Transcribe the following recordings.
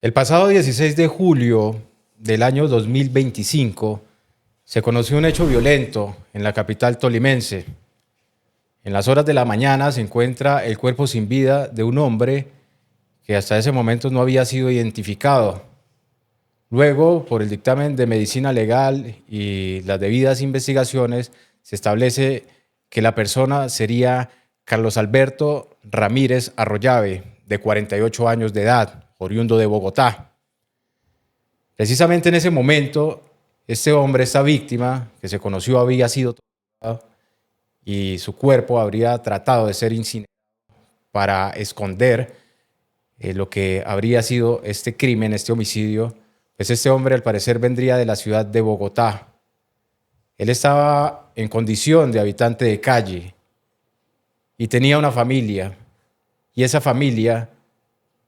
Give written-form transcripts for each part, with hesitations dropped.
El pasado 16 de julio del año 2025 se conoció un hecho violento en la capital tolimense. En las horas de la mañana se encuentra el cuerpo sin vida de un hombre que hasta ese momento no había sido identificado. Luego, por el dictamen de medicina legal y las debidas investigaciones, se establece que la persona sería Carlos Alberto Ramírez Arroyave, de 48 años de edad, oriundo de Bogotá. Precisamente en ese momento, este hombre, esta víctima, que se conoció había sido torturado y su cuerpo habría tratado de ser incinerado para esconder lo que habría sido este crimen, este homicidio. Pues este hombre al parecer vendría de la ciudad de Bogotá. Él estaba en condición de habitante de calle y tenía una familia, y esa familia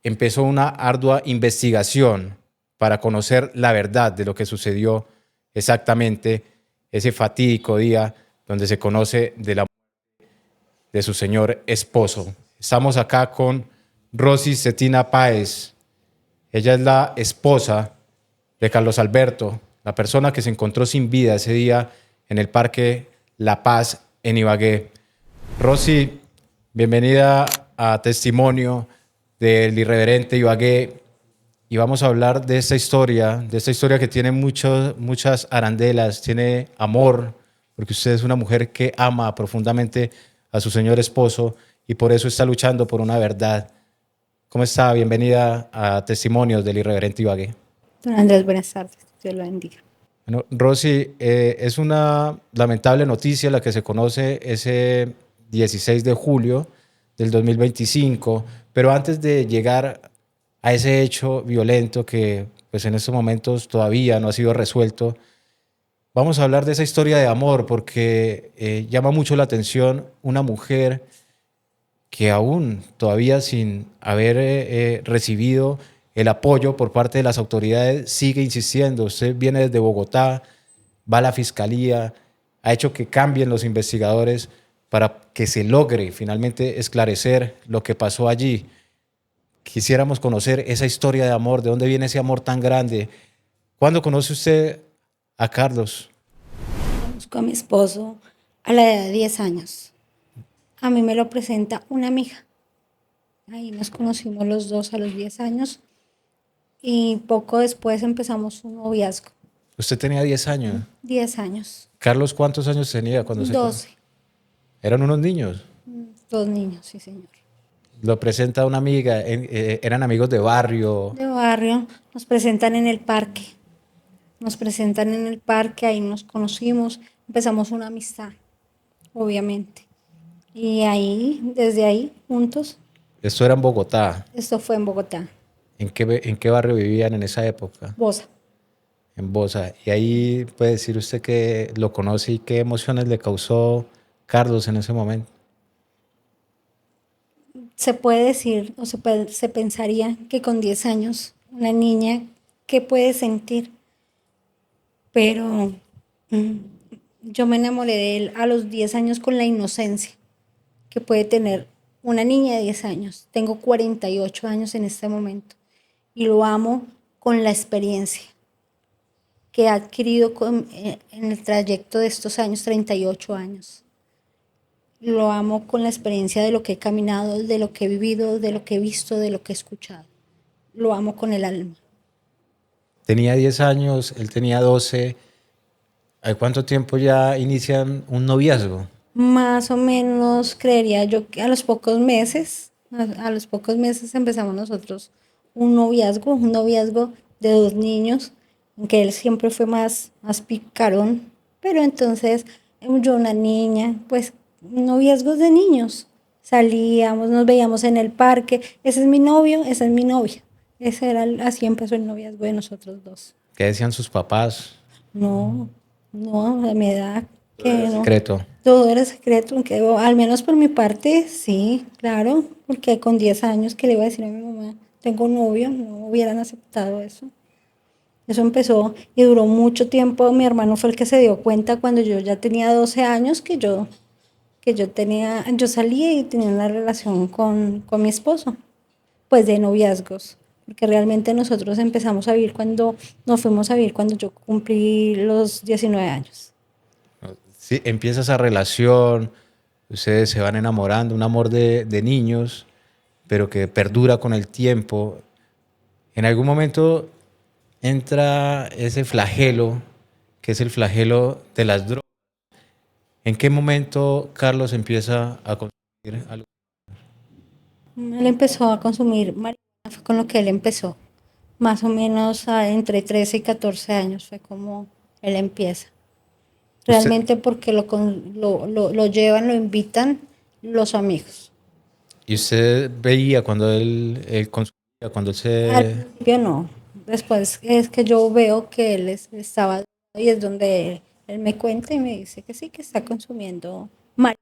empezó una ardua investigación para conocer la verdad de lo que sucedió exactamente ese fatídico día donde se conoce de la muerte de su señor esposo. Estamos acá con Rosy Cetina Páez. Ella es la esposa de Carlos Alberto, la persona que se encontró sin vida ese día en el Parque La Paz en Ibagué. Rosy, bienvenida a Testimonio del Irreverente Ibagué, y vamos a hablar de esta historia que tiene muchas arandelas, tiene amor, porque usted es una mujer que ama profundamente a su señor esposo y por eso está luchando por una verdad. ¿Cómo está? Bienvenida a Testimonios del Irreverente Ibagué. Don Andrés, buenas tardes. Dios lo bendiga. Bueno, Rosy, es una lamentable noticia la que se conoce ese 16 de julio del 2025, pero antes de llegar a ese hecho violento que pues en estos momentos todavía no ha sido resuelto, vamos a hablar de esa historia de amor porque llama mucho la atención una mujer que aún todavía sin haber recibido el apoyo por parte de las autoridades sigue insistiendo. Usted viene desde Bogotá, va a la fiscalía, ha hecho que cambien los investigadores para que se logre finalmente esclarecer lo que pasó allí. Quisiéramos conocer esa historia de amor, de dónde viene ese amor tan grande. ¿Cuándo conoce usted a Carlos? Conozco a mi esposo a la edad de 10 años. A mí me lo presenta una amiga. Ahí nos conocimos los dos a los 10 años y poco después empezamos un noviazgo. Usted tenía 10 años. 10 años. Carlos, ¿cuántos años tenía cuando se conoció? 12. Eran unos niños. 2 niños, sí, señor. Lo presenta una amiga, eran amigos de barrio. De barrio, nos presentan en el parque. Nos presentan en el parque, ahí nos conocimos, empezamos una amistad, obviamente. Y ahí, desde ahí, juntos. Esto era en Bogotá. Esto fue en Bogotá. ¿En qué barrio vivían en esa época? Bosa. En Bosa. Y ahí puede decir usted que lo conoce y qué emociones le causó Carlos en ese momento. Se puede decir o se pensaría que con 10 años una niña, ¿qué puede sentir? Pero yo me enamoré de él a los 10 años con la inocencia que puede tener una niña de 10 años. Tengo 48 años en este momento y lo amo con la experiencia que he adquirido en el trayecto de estos años, 38 años. Lo amo con la experiencia de lo que he caminado, de lo que he vivido, de lo que he visto, de lo que he escuchado. Lo amo con el alma. Tenía 10 años, él tenía 12. ¿A cuánto tiempo ya inician un noviazgo? Más o menos creería yo que a los pocos meses, a los pocos meses empezamos nosotros un noviazgo de 2 niños, aunque él siempre fue más picarón, pero entonces yo una niña, pues noviazgos de niños. Salíamos, nos veíamos en el parque, ese es mi novio, esa es mi novia. Así empezó el noviazgo de nosotros dos. ¿Qué decían sus papás? No, no, a mi edad, que no. Secreto. Todo era secreto, aunque al menos por mi parte, sí, claro, porque con 10 años que le iba a decir a mi mamá, tengo novio, no hubieran aceptado eso. Eso empezó y duró mucho tiempo. Mi hermano fue el que se dio cuenta cuando yo ya tenía 12 años yo salía y tenía una relación con mi esposo, pues de noviazgos. porque realmente nosotros empezamos a vivir nos fuimos a vivir cuando yo cumplí los 19 años. Sí, empieza esa relación, ustedes se van enamorando, un amor de niños, pero que perdura con el tiempo. En algún momento entra ese flagelo, que es el flagelo de las drogas. ¿En qué momento Carlos empieza a consumir algo? Él empezó a consumir marihuana, fue con lo que él empezó, más o menos entre 13 y 14 años fue como él empieza. Usted, Realmente porque lo llevan, lo invitan los amigos. y usted veía cuando él consumía, cuando él Al se... principio no, después es que yo veo que estaba y es donde él me cuenta y me dice que sí, que está consumiendo marihuana.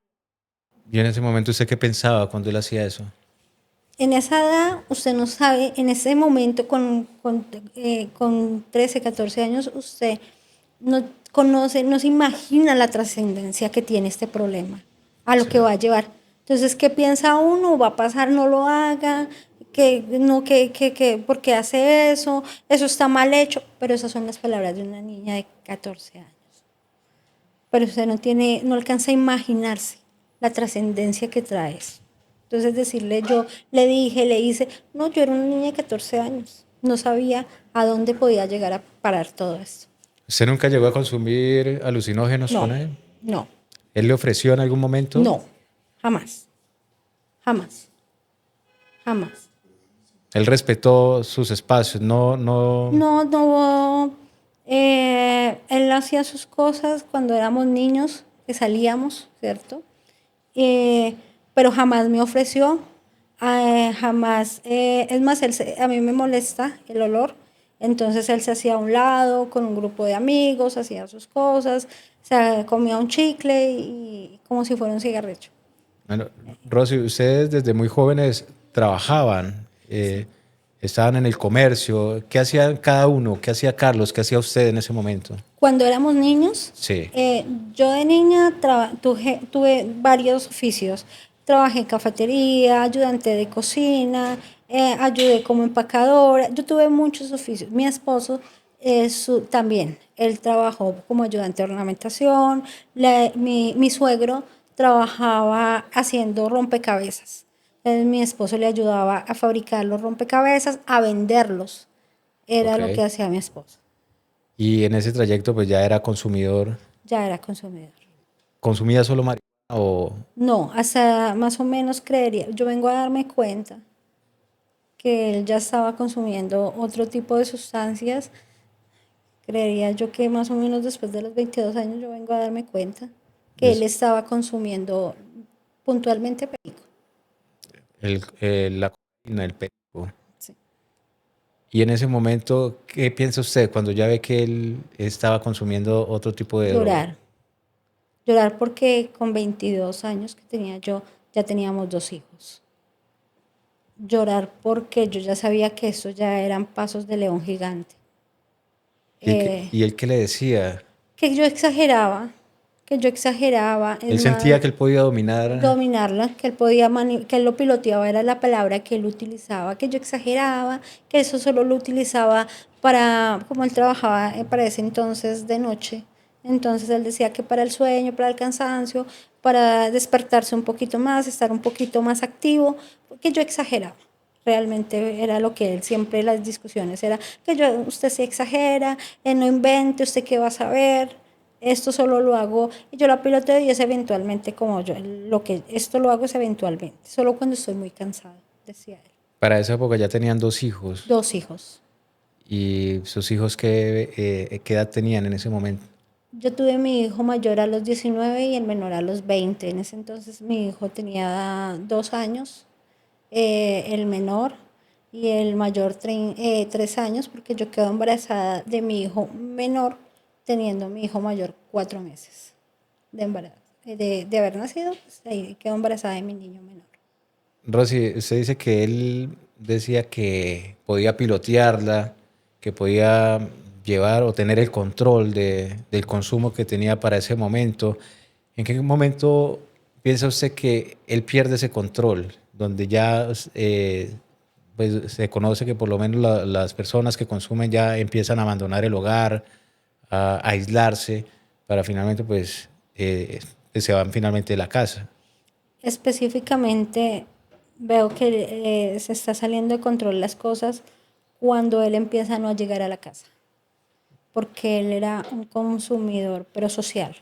Y en ese momento, ¿usted qué pensaba cuando él hacía eso? En esa edad, usted no sabe, en ese momento con 13, 14 años, usted no conoce, no se imagina la trascendencia que tiene este problema, a lo Sí. que va a llevar. Entonces, ¿qué piensa uno? ¿Va a pasar? No lo haga, que no, ¿por qué hace eso? Eso está mal hecho. Pero esas son las palabras de una niña de 14 años. Pero usted no alcanza a imaginarse la trascendencia que trae eso. Entonces decirle, yo le dije, le hice, no, yo era una niña de 14 años, no sabía a dónde podía llegar a parar todo esto. ¿Usted nunca llegó a consumir alucinógenos con No, él? no, ¿Él le ofreció en algún momento? no, jamás, jamás, jamás. Él respetó sus espacios, No, él hacía sus cosas cuando éramos niños, que salíamos, ¿cierto? Eh, pero jamás me ofreció, jamás, es más, a mí me molesta el olor, entonces él se hacía a un lado con un grupo de amigos, hacía sus cosas, se comía un chicle y como si fuera un cigarrillo. Bueno, Rosy, ustedes desde muy jóvenes trabajaban, estaban en el comercio. ¿Qué hacían cada uno? ¿Qué hacía Carlos? ¿Qué hacía usted en ese momento? Cuando éramos niños, Sí. yo de niña tuve varios oficios. Trabajé en cafetería, ayudante de cocina, ayudé como empacadora. Yo tuve muchos oficios. Mi esposo también, él trabajó como ayudante de ornamentación. Mi suegro trabajaba haciendo rompecabezas. Entonces, mi esposo le ayudaba a fabricar los rompecabezas, a venderlos. Era Ok. lo que hacía mi esposo. Y en ese trayecto pues ya era consumidor. Ya era consumidor. ¿Consumía solo marihuana o No, hasta más o menos creería, yo vengo a darme cuenta que él ya estaba consumiendo otro tipo de sustancias. Creería yo que más o menos después de los 22 años yo vengo a darme cuenta que él des- estaba consumiendo puntualmente perico. la cocaína, el perico? Sí. Y en ese momento, ¿qué piensa usted cuando ya ve que él estaba consumiendo otro tipo de droga? Llorar, llorar porque con 22 años que tenía yo ya teníamos 2 hijos. Llorar porque yo ya sabía que eso ya eran pasos de león gigante. Eh, Y él qué le decía? que yo exageraba, que yo exageraba, es Él más, sentía que él podía dominar. dominarla, que él podía que él lo piloteaba, era la palabra que él utilizaba, que yo exageraba, que eso solo lo utilizaba para, como él trabajaba para ese entonces de noche, entonces él decía que para el sueño, para el cansancio, para despertarse un poquito más, estar un poquito más activo, que yo exageraba. Realmente era lo que él siempre, las discusiones, era que usted se exagera, no invente, usted qué va a saber, esto solo lo hago, y yo la piloteo y es eventualmente como yo, esto lo hago es eventualmente, solo cuando estoy muy cansada, decía él. Para esa época ya tenían 2 hijos. 2 hijos. ¿Y sus hijos qué edad tenían en ese momento? Yo tuve mi hijo mayor a los 19 y el menor a los 20. En ese entonces mi hijo tenía 2 años, el menor, y el mayor 3 años, porque yo quedo embarazada de mi hijo menor, teniendo mi hijo mayor 4 meses de embarazo. De haber nacido, pues ahí quedo embarazada de mi niño menor. Rosy, usted dice que él decía que podía pilotearla, que podía llevar o tener el control del consumo que tenía para ese momento. ¿En qué momento piensa usted que él pierde ese control? Donde ya pues se conoce que por lo menos las personas que consumen ya empiezan a abandonar el hogar, a aislarse, para finalmente pues que se van finalmente de la casa. Específicamente veo que se está saliendo de control las cosas cuando él empieza a no llegar a la casa, porque él era un consumidor, pero social,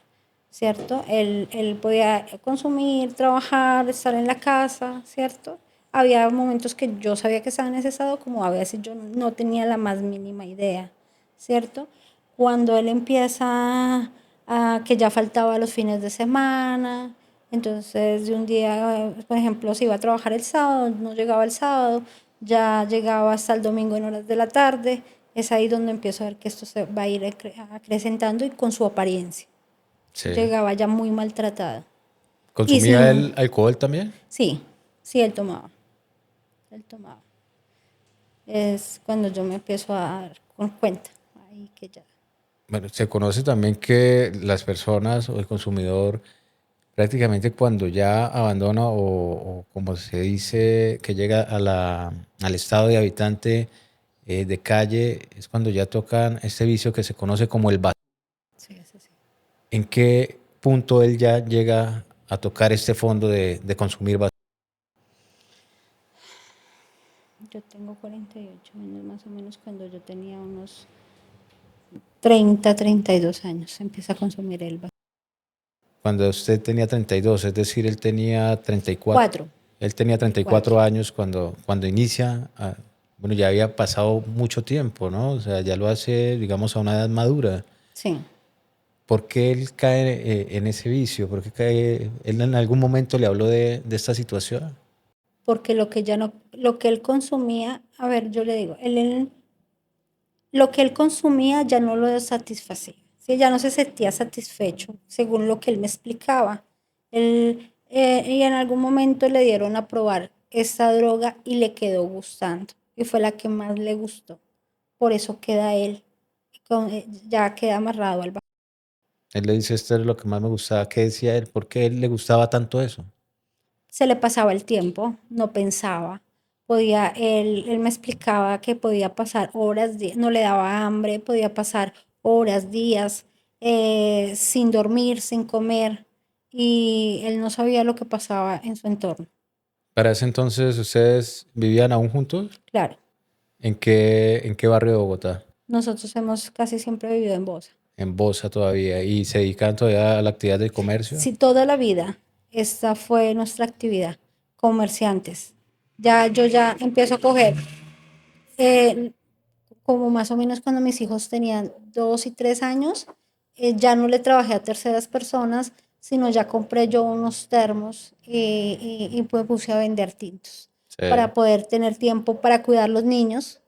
¿cierto? Él podía consumir, trabajar, estar en la casa, ¿cierto? Había momentos que yo sabía que estaba en ese estado, como a veces yo no tenía la más mínima idea, ¿cierto? Cuando él empieza a que ya faltaba los fines de semana, entonces de un día, por ejemplo, si iba a trabajar el sábado, no llegaba el sábado, ya llegaba hasta el domingo en horas de la tarde, es ahí donde empiezo a ver que esto se va a ir acrecentando y con su apariencia. Sí. Llegaba ya muy maltratado. Y ¿Consumía sin, el alcohol también? sí, sí, él tomaba, él tomaba. Es cuando yo me empiezo a dar con cuenta, ahí que ya. Bueno, se conoce también que las personas o el consumidor prácticamente cuando ya abandona o como se dice que llega al estado de habitante de calle, es cuando ya tocan este vicio que se conoce como el vacío. Sí, es así. ¿En qué punto él ya llega a tocar este fondo de consumir vacío? Yo tengo 48 años más o menos cuando yo tenía unos 32 años. Empieza a consumir el vacío. Cuando usted tenía 32, es decir, él tenía 34. 4, Él tenía 34 4. años cuando inicia. Bueno, ya había pasado mucho tiempo, ¿no? O sea, ya lo hace, digamos, a una edad madura. Sí, ¿Por qué él cae en ese vicio? ¿Por qué cae? ¿Él en algún momento le habló de esta situación? porque lo que ya no, lo que él consumía, a ver, yo le digo, lo que él consumía ya no lo satisfacía, ¿sí? Ya no se sentía satisfecho, según lo que él me explicaba. Y en algún momento le dieron a probar esta droga y le quedó gustando, y fue la que más le gustó. Por eso queda él, ya queda amarrado al vacío. Él le dice, esto es lo que más me gustaba. ¿Qué decía él? ¿Por qué él le gustaba tanto eso? Se le pasaba el tiempo, no pensaba. Él me explicaba que podía pasar horas, no le daba hambre, podía pasar horas, días, sin dormir, sin comer, y él no sabía lo que pasaba en su entorno. Para ese entonces, ¿ustedes vivían aún juntos? Claro, ¿En qué barrio de Bogotá? nosotros hemos casi siempre vivido en Bosa. En Bosa todavía. ¿Y se dedican todavía a la actividad del comercio? Sí, toda la vida esta fue nuestra actividad, comerciantes. Yo ya empiezo a coger eh, como más o menos cuando mis hijos tenían 2 y 3 años, ya no le trabajé a terceras personas, sino ya compré yo unos termos y pues puse a vender tintos Sí. para poder tener tiempo para cuidar los niños,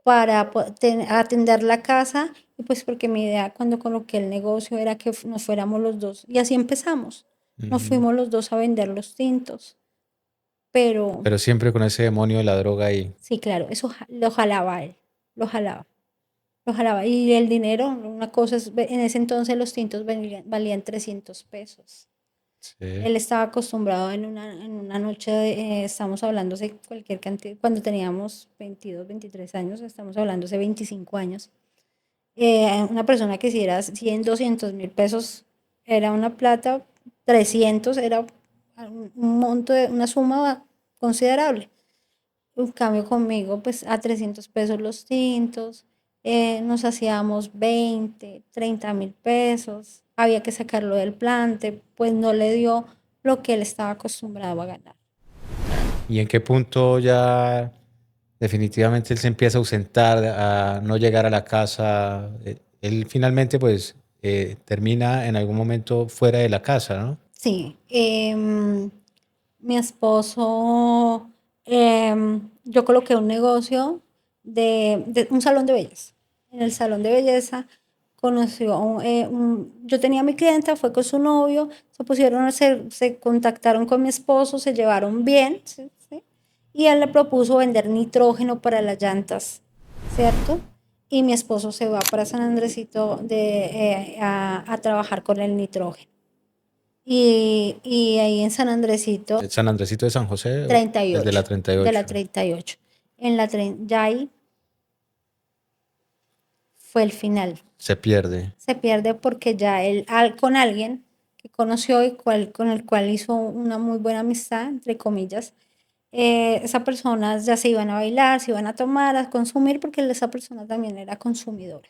para atender la casa y pues porque mi idea cuando coloqué el negocio era que nos fuéramos los dos y así empezamos. Nos Ujú. fuimos los dos a vender los tintos, pero Pero siempre con ese demonio de la droga ahí. sí, claro, eso lo jalaba él, lo jalaba. Lo jalaba. Y el dinero, una cosa es, en ese entonces los tintos valían 300 pesos. Sí. Él estaba acostumbrado en una noche, estamos hablando de cualquier cantidad, cuando teníamos 22 23 años, estamos hablando de 25 años. Una persona que hiciera 100 200.000 pesos era una plata, 300 era un monto, una suma considerable. En cambio conmigo, pues a 300 pesos los tintos, nos hacíamos 20 30.000 pesos, había que sacarlo del plante, pues no le dio lo que él estaba acostumbrado a ganar. ¿Y en qué punto ya definitivamente él se empieza a ausentar, a no llegar a la casa? Él finalmente pues termina en algún momento fuera de la casa, ¿no? Sí, mi esposo, yo coloqué un negocio de un salón de belleza. En el salón de belleza conoció, yo tenía a mi clienta, fue con su novio, se pusieron se contactaron con mi esposo, se llevaron bien, ¿sí? ¿Sí? Y él le propuso vender nitrógeno para las llantas, ¿cierto? Y mi esposo se va para San Andresito a trabajar con el nitrógeno. Y ahí en San Andresito, ¿El San Andresito de San José o treinta y el de la ocho treinta y de la ocho 38. ya ahí fue el final. Se pierde. Se pierde porque ya él con alguien que conoció y con el cual hizo una muy buena amistad, entre comillas, esa persona ya se iban a bailar, se iban a tomar, a consumir, porque esa persona también era consumidora.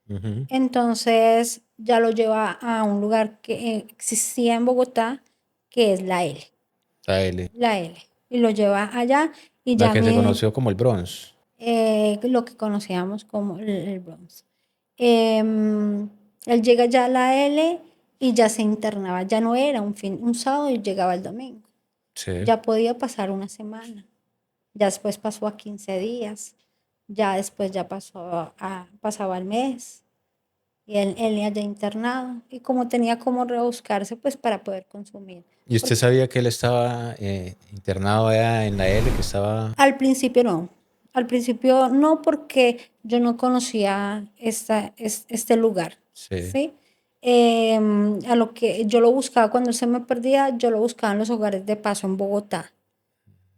Ujú. Entonces ya lo lleva a un lugar que existía en Bogotá, que es la L, La L. la L. Y lo lleva allá y La ya que se conoció como el Bronx. lo que conocíamos como el Bronx. Él llega ya a la L y ya se internaba, ya no era un sábado y llegaba el domingo, Sí. ya podía pasar una semana, ya después pasó a 15 días, ya después ya pasaba el mes y él ya internado y como tenía como rebuscarse pues para poder consumir. ¿Y usted Porque sabía que él estaba internado allá en la L, que estaba... al principio no. Al principio no, porque yo no conocía este lugar, Sí. ¿sí? A lo que yo lo buscaba cuando él se me perdía, yo lo buscaba en los hogares de paso en Bogotá.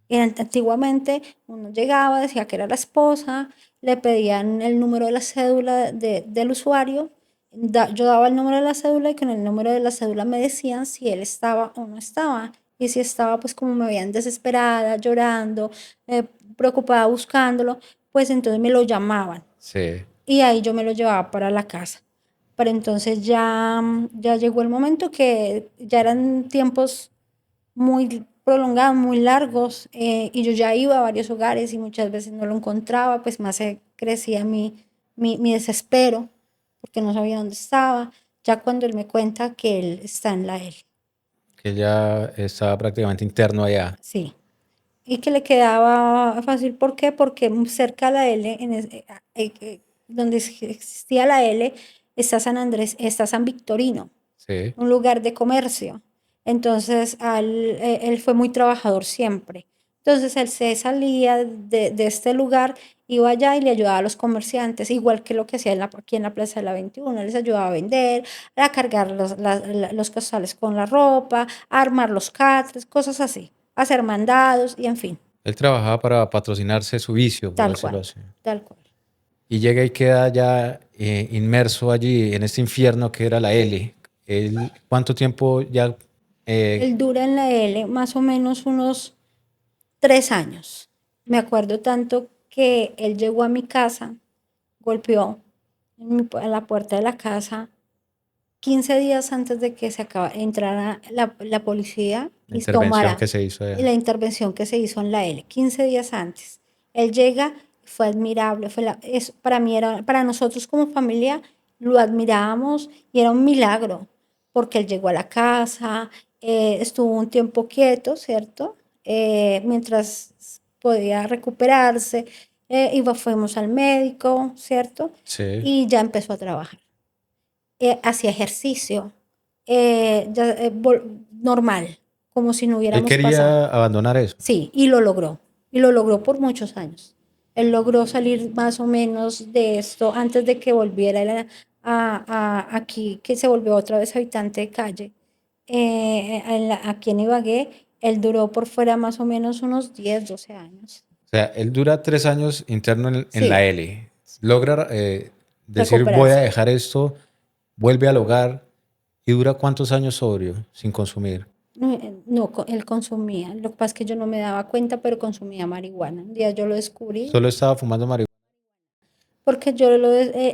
Y antiguamente uno llegaba, decía que era la esposa, le pedían el número de la cédula del usuario, yo daba el número de la cédula y con el número de la cédula me decían si él estaba o no estaba. Y si estaba, pues como me veían desesperada, llorando, eh, preocupada buscándolo, pues entonces me lo llamaban Sí. y ahí yo me lo llevaba para la casa. Pero entonces ya llegó el momento que ya eran tiempos muy prolongados, muy largos, y yo ya iba a varios hogares y muchas veces no lo encontraba, pues más crecía mi desespero porque no sabía dónde estaba. Ya cuando él me cuenta que él está en la L, Que ya estaba prácticamente interno allá. sí, y que le quedaba fácil. ¿Por qué? Porque cerca de la L, donde existía la L, está San Andrés, está San Victorino, Sí. un lugar de comercio. Entonces, él fue muy trabajador siempre. Entonces, él se salía de este lugar, iba allá y le ayudaba a los comerciantes, igual que lo que hacía aquí en la Plaza de la 21. Les ayudaba a vender, a cargar los costales con la ropa, a armar los catres, cosas así, a hacer mandados y en fin, Él trabajaba para patrocinarse su vicio, por tal decirlo cual, así. tal cual. Y llega y queda ya inmerso allí en este infierno que era la L. Él, ¿cuánto tiempo ya? Él dura en la L más o menos unos 3 años. Me acuerdo tanto que él llegó a mi casa, golpeó a la puerta de la casa 15 días antes de que entrara la policía La y intervención tomara que se hizo allá. la intervención que se hizo en la L, 15 días antes. Él llega, fue admirable, para mí era, para nosotros como familia lo admirábamos y era un milagro, porque él llegó a la casa, estuvo un tiempo quieto, ¿cierto? Mientras podía recuperarse, fuimos al médico, ¿cierto? Sí. Y ya empezó a trabajar, hacía ejercicio, normal, como si no Él hubiéramos pasado. quería abandonar eso. Sí, y lo logró por muchos años. Él logró salir más o menos de esto antes de que volviera aquí, que se volvió otra vez habitante de calle. Aquí en Ibagué, él duró por fuera más o menos unos 10 12 años. O sea, él dura 3 años interno en la Sí, L. Logra decir, voy a recuperarse. dejar esto, vuelve al hogar y dura cuántos años sobrio, sin consumir. No, él consumía. Lo que pasa es que yo no me daba cuenta, pero consumía marihuana. Un día yo lo descubrí Solo estaba fumando marihuana. porque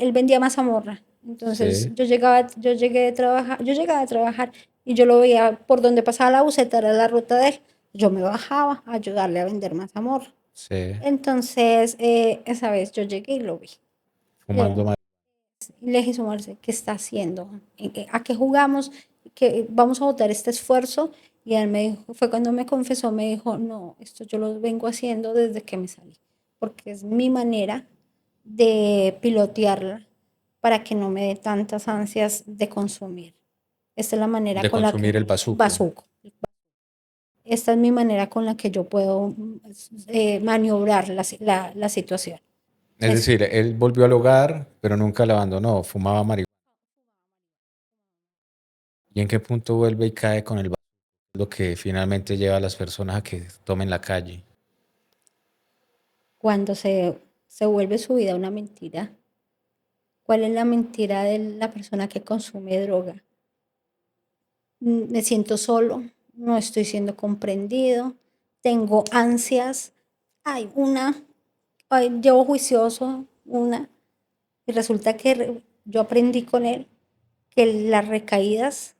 él vendía mazamorra. Entonces Sí, yo llegué a trabajar, yo llegaba a trabajar y yo lo veía por donde pasaba la buseta, era la ruta de él. Yo me bajaba a ayudarle a vender mazamorra. sí, Entonces, esa vez yo llegué y lo vi. fumando marihuana. Y le dije, su merced, ¿qué está haciendo? ¿A qué jugamos? ¿Que vamos a votar este esfuerzo? Y él me dijo, fue cuando me confesó, me dijo, no, esto yo lo vengo haciendo desde que me salí, porque es mi manera de pilotearla para que no me dé tantas ansias de consumir. Esta es la manera De con la consumir que, el bazuco. bazuco, esta es mi manera con la que yo puedo maniobrar la situación. Es Es decir, él volvió al hogar, pero nunca la abandonó, fumaba marihuana. ¿Y en qué punto vuelve y cae con el bazuco? Lo que finalmente lleva a las personas a que tomen la calle. cuando se vuelve su vida una mentira. ¿Cuál es la mentira de la persona que consume droga? Me siento solo, no estoy siendo comprendido, tengo ansias, hay una, llevo juicioso una, y resulta que yo aprendí con él que las recaídas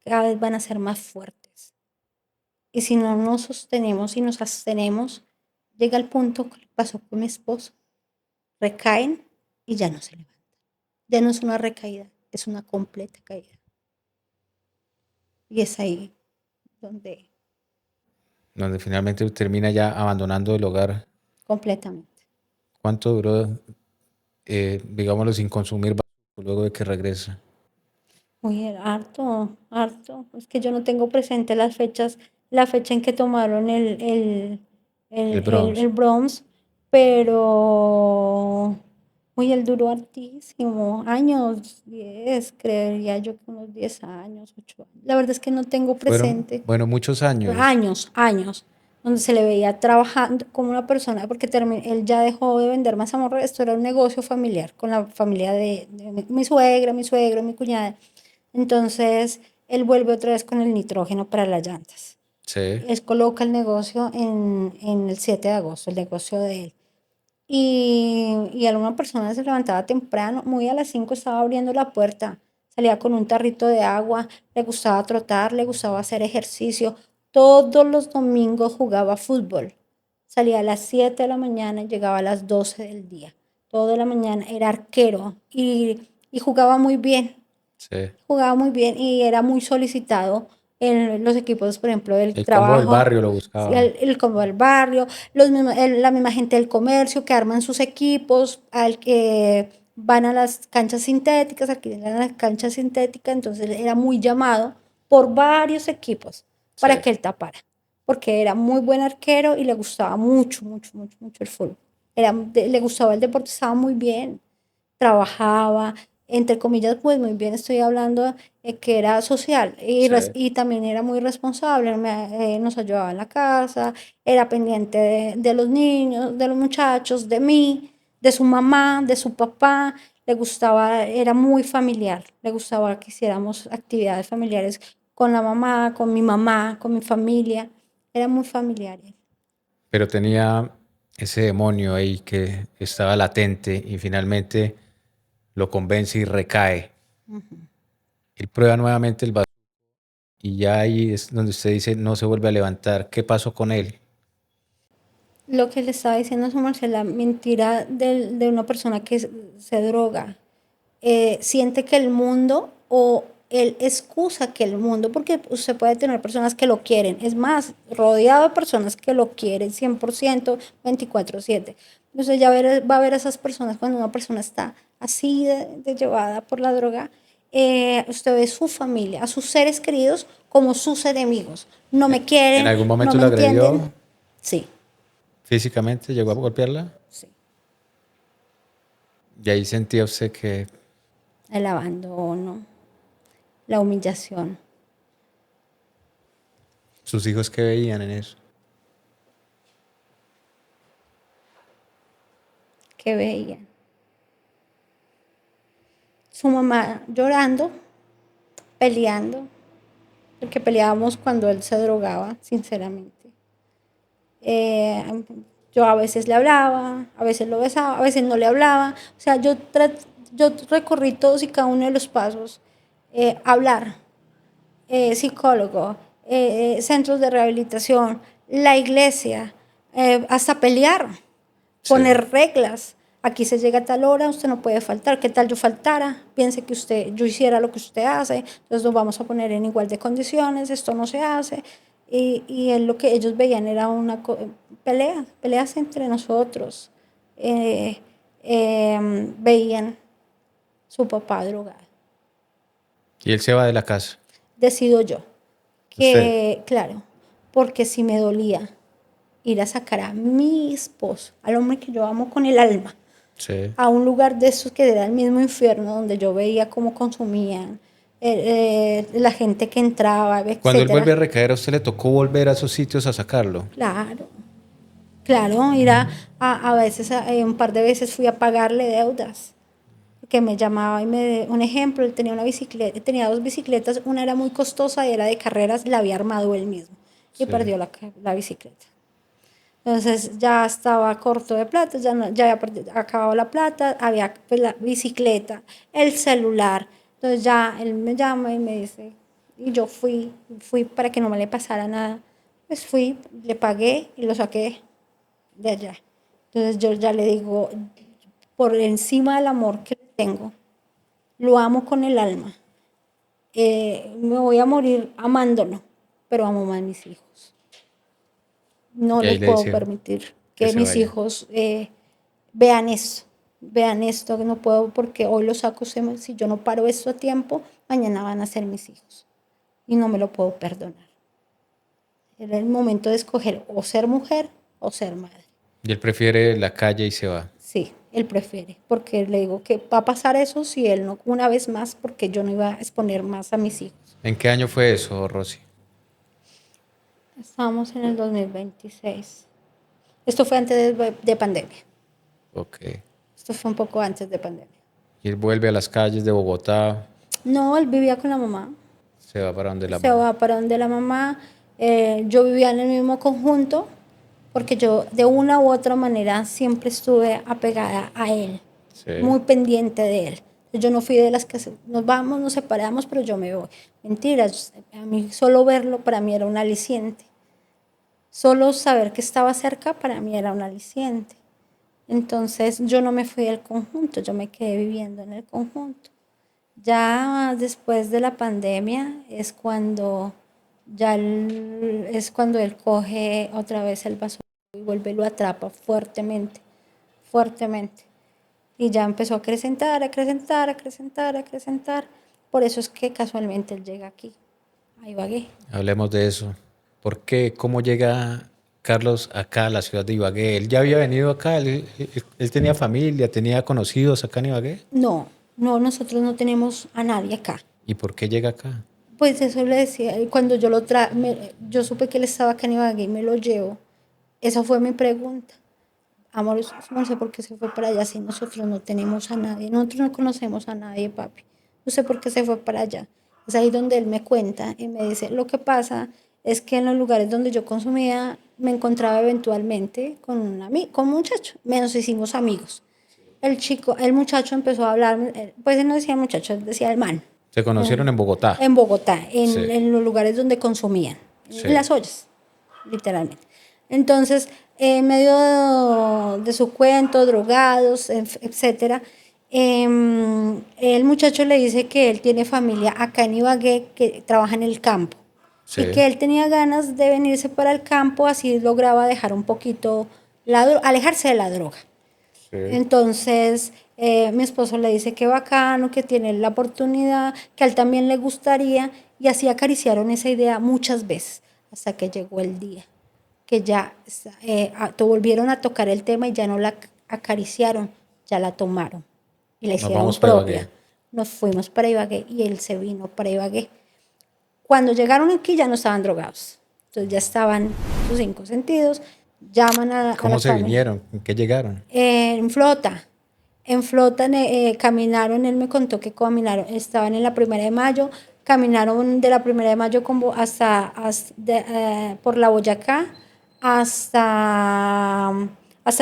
cada vez van a ser más fuertes. Y si no nos sostenemos y nos abstenemos, llega el punto que pasó con mi esposo. Recaen y ya no se levantan. Ya no es una recaída, es una completa caída. Y es ahí donde Donde finalmente termina ya abandonando el hogar. completamente. ¿Cuánto duró, digámoslo, sin consumir luego de que regresa? Muy harto, harto. Es que yo no tengo presente las fechas, la fecha en que tomaron El Bronx. el Bronx, pero muy él duró hartísimo, años, 10, creería yo que unos 10 años, 8 años. La verdad es que no tengo Fueron, presente. bueno, muchos años. Años, años, donde se le veía trabajando como una persona, porque él ya dejó de vender mazamorra, esto era un negocio familiar con la familia de mi suegra, mi suegro, mi cuñada. Entonces, él vuelve otra vez con el nitrógeno para las llantas. Sí. Él coloca el negocio en el 7 de agosto, el negocio de él. Y alguna persona se levantaba temprano, muy a las 5 estaba abriendo la puerta, salía con un tarrito de agua, le gustaba trotar, le gustaba hacer ejercicio. Todos los domingos jugaba fútbol. Salía a las 7 de la mañana y llegaba a las 12 del día. Toda la mañana era arquero y jugaba muy bien. Sí. Jugaba muy bien y era muy solicitado en los equipos, por ejemplo, del El combo del trabajo, barrio lo sí, buscaba. el combo del barrio, la misma gente del comercio que arman sus equipos, al que van a las canchas sintéticas, alquilan las canchas sintéticas, entonces era muy llamado por varios equipos Sí. para que él tapara, porque era muy buen arquero y le gustaba mucho, mucho, mucho, mucho el fútbol. Le gustaba el deporte, estaba muy bien, trabajaba, entre comillas, pues muy bien, estoy hablando que era social Sí. y también era muy responsable, nos ayudaba en la casa, era pendiente de los niños, de los muchachos, de mí, de su mamá, de su papá, le gustaba, era muy familiar, le gustaba que hiciéramos actividades familiares con la mamá, con mi familia, era muy familiar. Pero tenía ese demonio ahí que estaba latente y finalmente lo convence y recae. Él prueba nuevamente el vaso y ya ahí es donde usted dice no se vuelve a levantar. ¿Qué pasó con él? Lo que le estaba diciendo a su Marcela, mentira de una persona que se droga, siente que el mundo o él excusa que el mundo, porque usted puede tener personas que lo quieren, es más, rodeado de personas que lo quieren 100%, 24/7. Entonces ya va a ver a esas personas cuando una persona está así de llevada por la droga, usted ve su familia, a sus seres queridos como sus enemigos. No me ¿En quieren, algún no momento me lo entienden. agredió Sí, físicamente? ¿Llegó a golpearla? sí. Y ahí sentía usted que El abandono, la humillación. sus hijos que veían en eso. Que veían. Su mamá llorando, peleando, porque peleábamos cuando él se drogaba, sinceramente. Eh, yo a veces le hablaba, a veces lo besaba, a veces no le hablaba. O sea, yo recorrí todos y cada uno de los pasos. Hablar, psicólogo, centros de rehabilitación, la iglesia, hasta pelear, Sí. poner reglas. Aquí se llega a tal hora, usted no puede faltar. ¿Qué tal yo faltara? Piense que yo hiciera lo que usted hace, entonces nos vamos a poner en igual de condiciones, esto no se hace. Y lo que ellos veían era peleas entre nosotros. Eh, Veían su papá drogado. Y él se va de la casa. Decido yo Usted. que, claro, porque si me dolía ir a sacar a mi esposo, al hombre que yo amo con el alma, Sí. a un lugar de esos que era el mismo infierno, donde yo veía cómo consumían, la gente que entraba, Cuando él vuelve etcétera. a recaer, ¿a usted le tocó volver a esos sitios a sacarlo? Claro, Claro, a veces, un par de veces fui a pagarle deudas, que me llamaba y un ejemplo, él tenía una bicicleta, tenía dos bicicletas, una era muy costosa y era de carreras, la había armado él mismo y Sí. perdió la bicicleta. Entonces ya estaba corto de plata, ya, no, ya había acabado la plata, había pues, la bicicleta, el celular. Entonces ya él me llama y me dice, y yo fui para que no me le pasara nada. Pues fui, le pagué y lo saqué de allá. Entonces yo ya le digo, por encima del amor que le tengo, lo amo con el alma. Me voy a morir amándolo, pero amo más a mis hijos. No Y ahí les le puedo decía permitir que que se mis vaya. hijos vean esto, que no puedo porque hoy lo saco, si yo no paro esto a tiempo, mañana van a ser mis hijos y no me lo puedo perdonar. Era el momento de escoger o ser mujer o ser madre. Y él prefiere la calle y se va. Sí, él prefiere, porque le digo que va a pasar eso si él no, una vez más, porque yo no iba a exponer más a mis hijos. ¿En qué año fue eso, Rosy? Estábamos en el 2026. Esto fue antes de pandemia. Ok. Esto fue un poco antes de pandemia. Y él vuelve a las calles de Bogotá, No, él vivía con la mamá. se va para donde la Se mamá. va para donde la mamá. Yo vivía en el mismo conjunto porque yo de una u otra manera siempre estuve apegada a él, Sí. muy pendiente de él. Yo no fui de las que nos vamos, nos separamos, pero yo me voy. Mentiras, a mí solo verlo para mí era un aliciente. Solo saber que estaba cerca para mí era un aliciente. Entonces yo no me fui del conjunto, yo me quedé viviendo en el conjunto. Ya después de la pandemia es cuando él coge otra vez el vaso y vuelve y lo atrapa fuertemente, fuertemente. Y ya empezó a acrecentar, a acrecentar, a acrecentar, a acrecentar. Por eso es que casualmente él llega aquí, a Ibagué. Hablemos de eso. ¿Por qué? ¿Cómo llega Carlos acá a la ciudad de Ibagué? ¿Él ya había venido acá? ¿Él tenía familia, tenía conocidos acá en Ibagué? No, no, nosotros no tenemos a nadie acá. ¿Y por qué llega acá? Pues eso le decía, y cuando yo supe que él estaba acá en Ibagué y me lo llevo, esa fue mi pregunta. Amor, no sé por qué se fue para allá si nosotros no tenemos a nadie, nosotros no conocemos a nadie, papi. No sé por qué se fue para allá. Es ahí donde él me cuenta y me dice, lo que pasa es que en los lugares donde yo consumía me encontraba eventualmente con un muchacho, nos hicimos amigos. El muchacho empezó a hablar, pues él no decía muchacho, él decía el man, Se conocieron en Bogotá. en Bogotá, Sí, en los lugares donde consumían, en sí. las ollas, literalmente. Entonces, en medio de su cuento, drogados, etcétera, el muchacho le dice que él tiene familia acá en Ibagué que trabaja en el campo y Sí, que él tenía ganas de venirse para el campo, así lograba dejar un poquito, alejarse de la droga. sí. Entonces, mi esposo le dice que bacano, que tiene la oportunidad, que a él también le gustaría, y así acariciaron esa idea muchas veces, hasta que llegó el día, que ya volvieron a tocar el tema y ya no la acariciaron, ya la tomaron y la Nos hicieron vamos para propia. Ibagué. Nos fuimos para Ibagué y él se vino para Ibagué. Cuando llegaron aquí ya no estaban drogados, entonces ya estaban sus cinco sentidos, llaman a la ¿Cómo se familia. vinieron? ¿En qué llegaron? En flota. En flota caminaron, él me contó que caminaron, estaban en la Primera de Mayo, caminaron de la Primera de Mayo como por la Boyacá hasta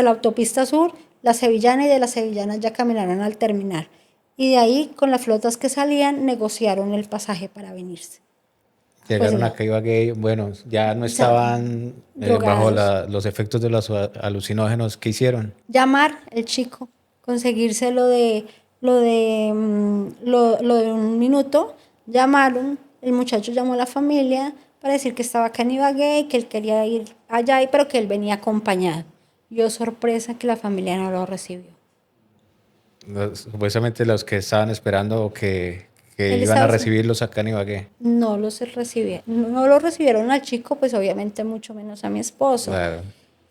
la autopista sur, la Sevillana, y de la Sevillana ya caminaron al terminar. Y de ahí, con las flotas que salían, negociaron el pasaje para venirse. Pues Llegaron acá a Ibagué, bueno, ya no ya, estaban bajo drogados. los efectos de los alucinógenos que hicieron. Llamar el chico, conseguirse lo de un minuto, llamaron, el muchacho llamó a la familia para decir que estaba acá en Ibagué y que él quería ir allá, pero que él venía acompañado. Yo sorpresa que la familia no lo recibió. Supuestamente los que estaban esperando que Él iban a estaba, recibirlos acá en Ibagué. no los recibieron, no lo recibieron al chico, pues obviamente mucho menos a mi esposo. Claro,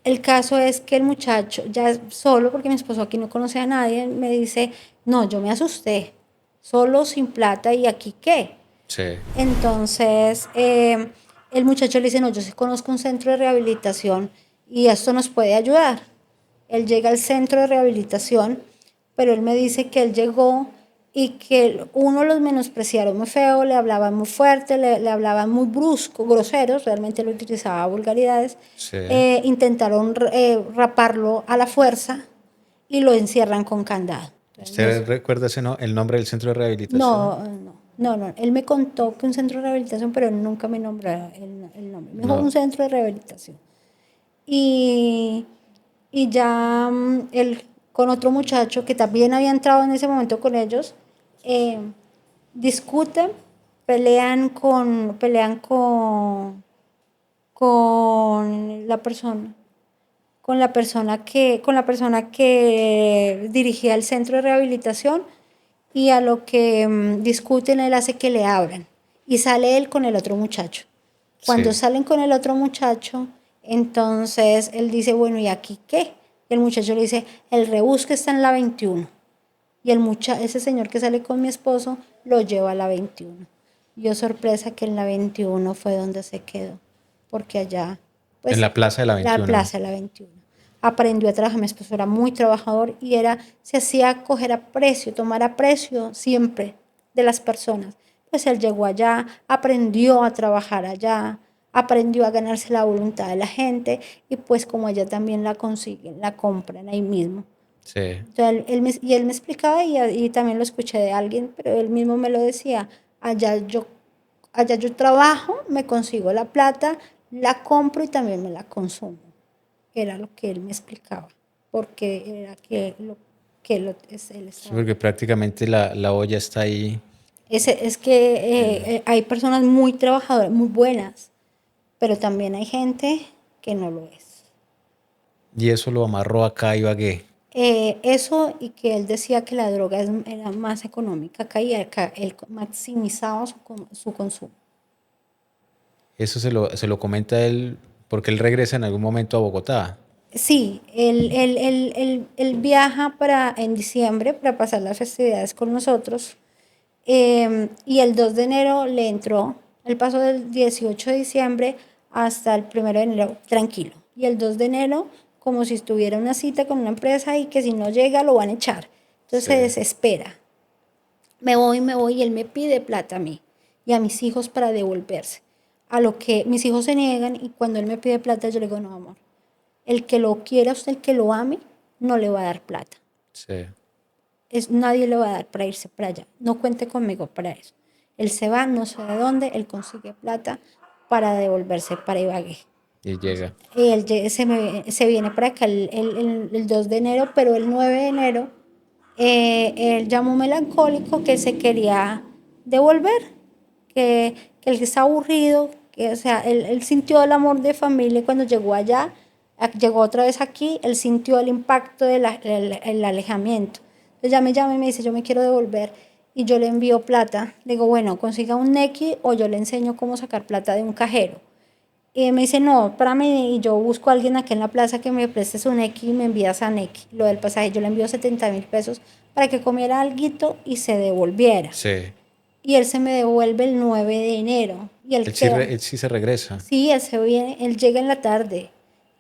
El caso es que el muchacho, ya solo, porque mi esposo aquí no conoce a nadie, me dice, no, yo me asusté, solo, sin plata, ¿y aquí qué? sí. Entonces, el muchacho le dice, no, yo sí conozco un centro de rehabilitación y esto nos puede ayudar. Él llega al centro de rehabilitación, pero él me dice que él llegó y que uno los menospreciaron muy feo, le hablaban muy fuerte, le hablaban muy brusco, groseros, realmente lo utilizaba vulgaridades. Sí. Intentaron raparlo a la fuerza y lo encierran con candado. ¿Usted recuerda el nombre del centro de rehabilitación? No. Él me contó que un centro de rehabilitación, pero él nunca me nombró el nombre. Me dijo un centro de rehabilitación. Y ya él con otro muchacho que también había entrado en ese momento con ellos, discuten, con la persona, con la persona que dirigía el centro de rehabilitación, y a lo que discuten él hace que le abran y sale él con el otro muchacho. Cuando salen con el otro muchacho, entonces él dice, bueno, ¿y aquí qué? Y el muchacho le dice, el rebusque está en la 21. Y ese señor que sale con mi esposo lo lleva a la 21. Yo sorpresa que en la 21 fue donde se quedó, porque allá... Pues, en la plaza de la 21. La plaza de la 21. Aprendió a trabajar, mi esposo era muy trabajador y se hacía coger aprecio, tomar aprecio siempre de las personas. Pues él llegó allá, aprendió a trabajar allá, aprendió a ganarse la voluntad de la gente, y pues como allá también la consiguen, la compran ahí mismo. Sí. Entonces, él me explicaba, y también lo escuché de alguien, pero él mismo me lo decía, allá yo trabajo, me consigo la plata, la compro y también me la consumo. Era lo que él me explicaba, porque era él estaba. Sí, porque prácticamente la olla está ahí. Es que hay personas muy trabajadoras, muy buenas, pero también hay gente que no lo es. Y eso lo amarró acá a Ibagué. Eso, y que él decía que la droga era más económica acá, y acá él maximizaba su consumo. Eso se lo comenta él porque él regresa en algún momento a Bogotá. Sí, él viaja en diciembre para pasar las festividades con nosotros, y el 2 de enero le entró, él pasó del 18 de diciembre hasta el 1 de enero tranquilo, y el 2 de enero como si estuviera una cita con una empresa y que si no llega lo van a echar. Entonces se desespera. Me voy, y él me pide plata a mí y a mis hijos para devolverse. A lo que mis hijos se niegan, y cuando él me pide plata yo le digo, no, amor, el que lo quiera, usted, el que lo ame, no le va a dar plata. Sí. Nadie le va a dar para irse para allá. No cuente conmigo para eso. Él se va, no sé de dónde, él consigue plata para devolverse para Ibagué. Y llega. Y él se viene para acá el 2 de enero, pero el 9 de enero él llamó melancólico que se quería devolver, que él está aburrido, que, o sea, él sintió el amor de familia cuando llegó allá, llegó otra vez aquí, él sintió el impacto el alejamiento. Entonces ya me llama y me dice, yo me quiero devolver, y yo le envío plata. Le digo, bueno, consiga un Nequi o yo le enseño cómo sacar plata de un cajero. Y me dice, no, para mí, y yo busco a alguien aquí en la plaza que me preste su Nequi y me envías a Nequi. Lo del pasaje, yo le envío 70.000 pesos para que comiera alguito y se devolviera. Sí. Y él se me devuelve el 9 de enero. Y él Él sí se regresa. Sí, él se viene, él llega en la tarde.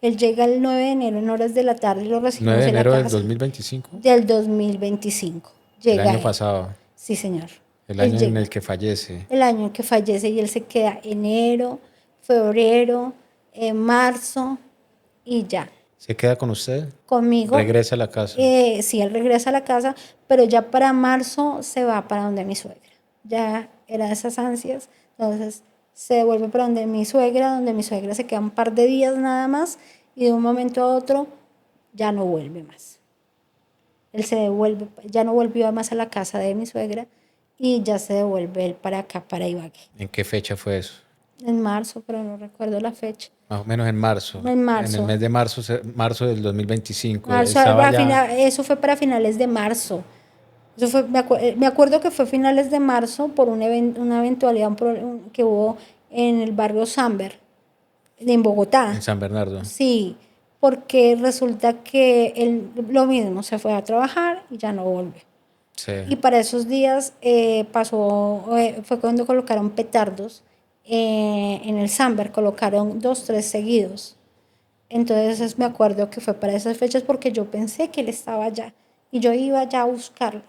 Él llega el 9 de enero en horas de la tarde y lo 9 recibimos de en la enero del casa. 2025. Del 2025. El Llega año él. pasado. Sí, señor. El Él año en llega. el que fallece. El año en que fallece, y él se queda enero, febrero, marzo, y ya. ¿Se queda con usted? Conmigo. Regresa a la casa. Sí, él regresa a la casa, pero ya para marzo se va para donde mi suegra. Ya eran esas ansias, entonces se devuelve para donde mi suegra se queda un par de días nada más, y de un momento a otro ya no vuelve más. Él se devuelve, ya no volvió más a la casa de mi suegra, y ya se devuelve él para acá, para Ibagué. ¿En qué fecha fue eso? En marzo, pero no recuerdo la fecha. Más o menos en marzo. En marzo. En el mes de marzo, marzo del 2025. Marzo, eso fue para finales de marzo. Eso fue, me acuerdo que fue finales de marzo por una eventualidad que hubo en el barrio Samber, en Bogotá. En San Bernardo. Sí, porque resulta que él lo mismo, se fue a trabajar y ya no volvió. Sí. Y para esos días fue cuando colocaron petardos en el Samber, colocaron 2, 3 seguidos. Entonces me acuerdo que fue para esas fechas porque yo pensé que él estaba allá y yo iba allá a buscarlo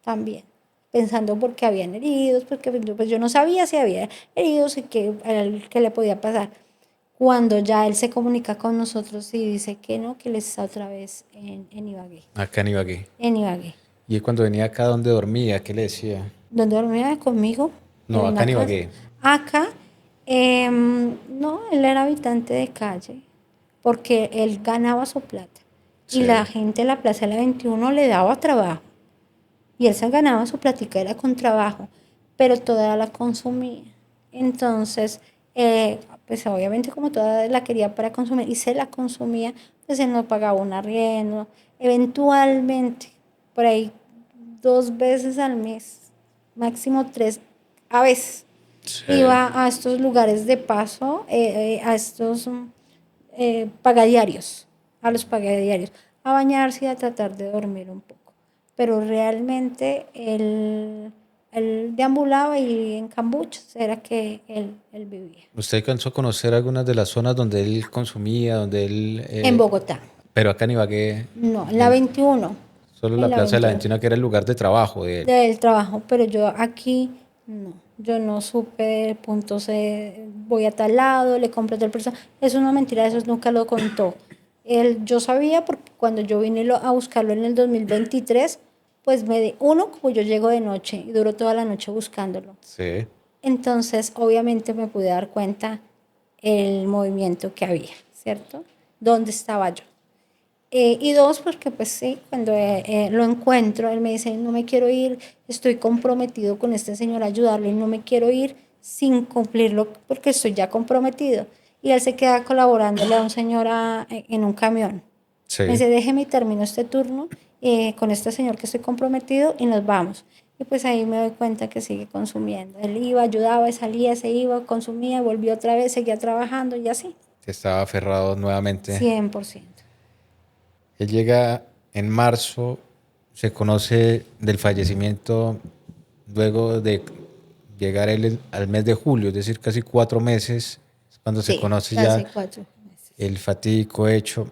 también, pensando porque habían heridos, porque pues yo no sabía si había heridos y qué le podía pasar. Cuando ya él se comunica con nosotros y dice que no, que él está otra vez en Ibagué. Acá en Ibagué. En Ibagué. Y él cuando venía acá, ¿dónde dormía? ¿Qué le decía? ¿Dónde dormía conmigo? No, En acá la en casa. Ibagué. Acá, no, él era habitante de calle, porque él ganaba su plata. Y Sí. la gente en la Plaza de la 21 le daba trabajo. Y él se ganaba su platica, era con trabajo, pero toda la consumía. Entonces, pues obviamente como toda la quería para consumir y se la consumía, pues él no pagaba un arriendo. Eventualmente, por ahí 2 veces al mes, máximo 3, a veces, Sí. iba a estos lugares de paso, a estos pagadiarios, a los pagadiarios, a bañarse y a tratar de dormir un poco. Pero realmente él deambulaba y en cambuchos era que él vivía. ¿Usted alcanzó a conocer algunas de las zonas donde él consumía, donde él... En Bogotá, pero acá en Ibagué, no, en la en- 21, solo en la la Plaza de la 21 Ventina, que era el lugar de trabajo de él. del trabajo, pero yo aquí no, yo no supe de puntos, voy a tal lado, le compro a tal persona, eso es una mentira, eso nunca lo contó. Yo sabía porque cuando yo vine a buscarlo en el 2023, pues como yo llego de noche y duro toda la noche buscándolo. Sí. Entonces, obviamente me pude dar cuenta el movimiento que había, ¿cierto? ¿Dónde estaba yo? Y dos, porque pues sí, cuando lo encuentro, él me dice, no me quiero ir, estoy comprometido con este señor a ayudarlo y no me quiero ir sin cumplirlo porque estoy ya comprometido. Y él se queda colaborándole a un señor en un camión. Me Sí. dice, déjeme y termino este turno con este señor que estoy comprometido y nos vamos. Y pues ahí me doy cuenta que sigue consumiendo. Él iba, ayudaba, salía, se iba, consumía, volvió otra vez, seguía trabajando y así. Que estaba aferrado nuevamente. 100%. Él llega en marzo, se conoce del fallecimiento luego de llegar él al mes de julio, es decir, casi 4 meses, es cuando se Sí, conoce ya casi 4 meses. el fatídico hecho.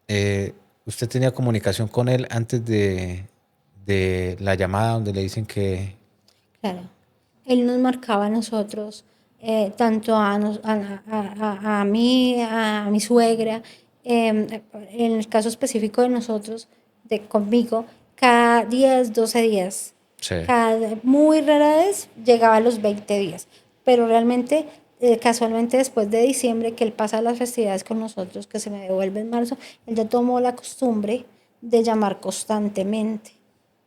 Eh, ¿Usted tenía comunicación con él antes de la llamada donde le dicen que... Claro. Él nos marcaba a nosotros, tanto a mí, a mi suegra, en el caso específico de nosotros, conmigo, cada 10, 12 días. Sí, Muy rara vez llegaba a los 20 días, pero realmente, casualmente después de diciembre, que él pasa las festividades con nosotros, que se me devuelve en marzo, él ya tomó la costumbre de llamar constantemente.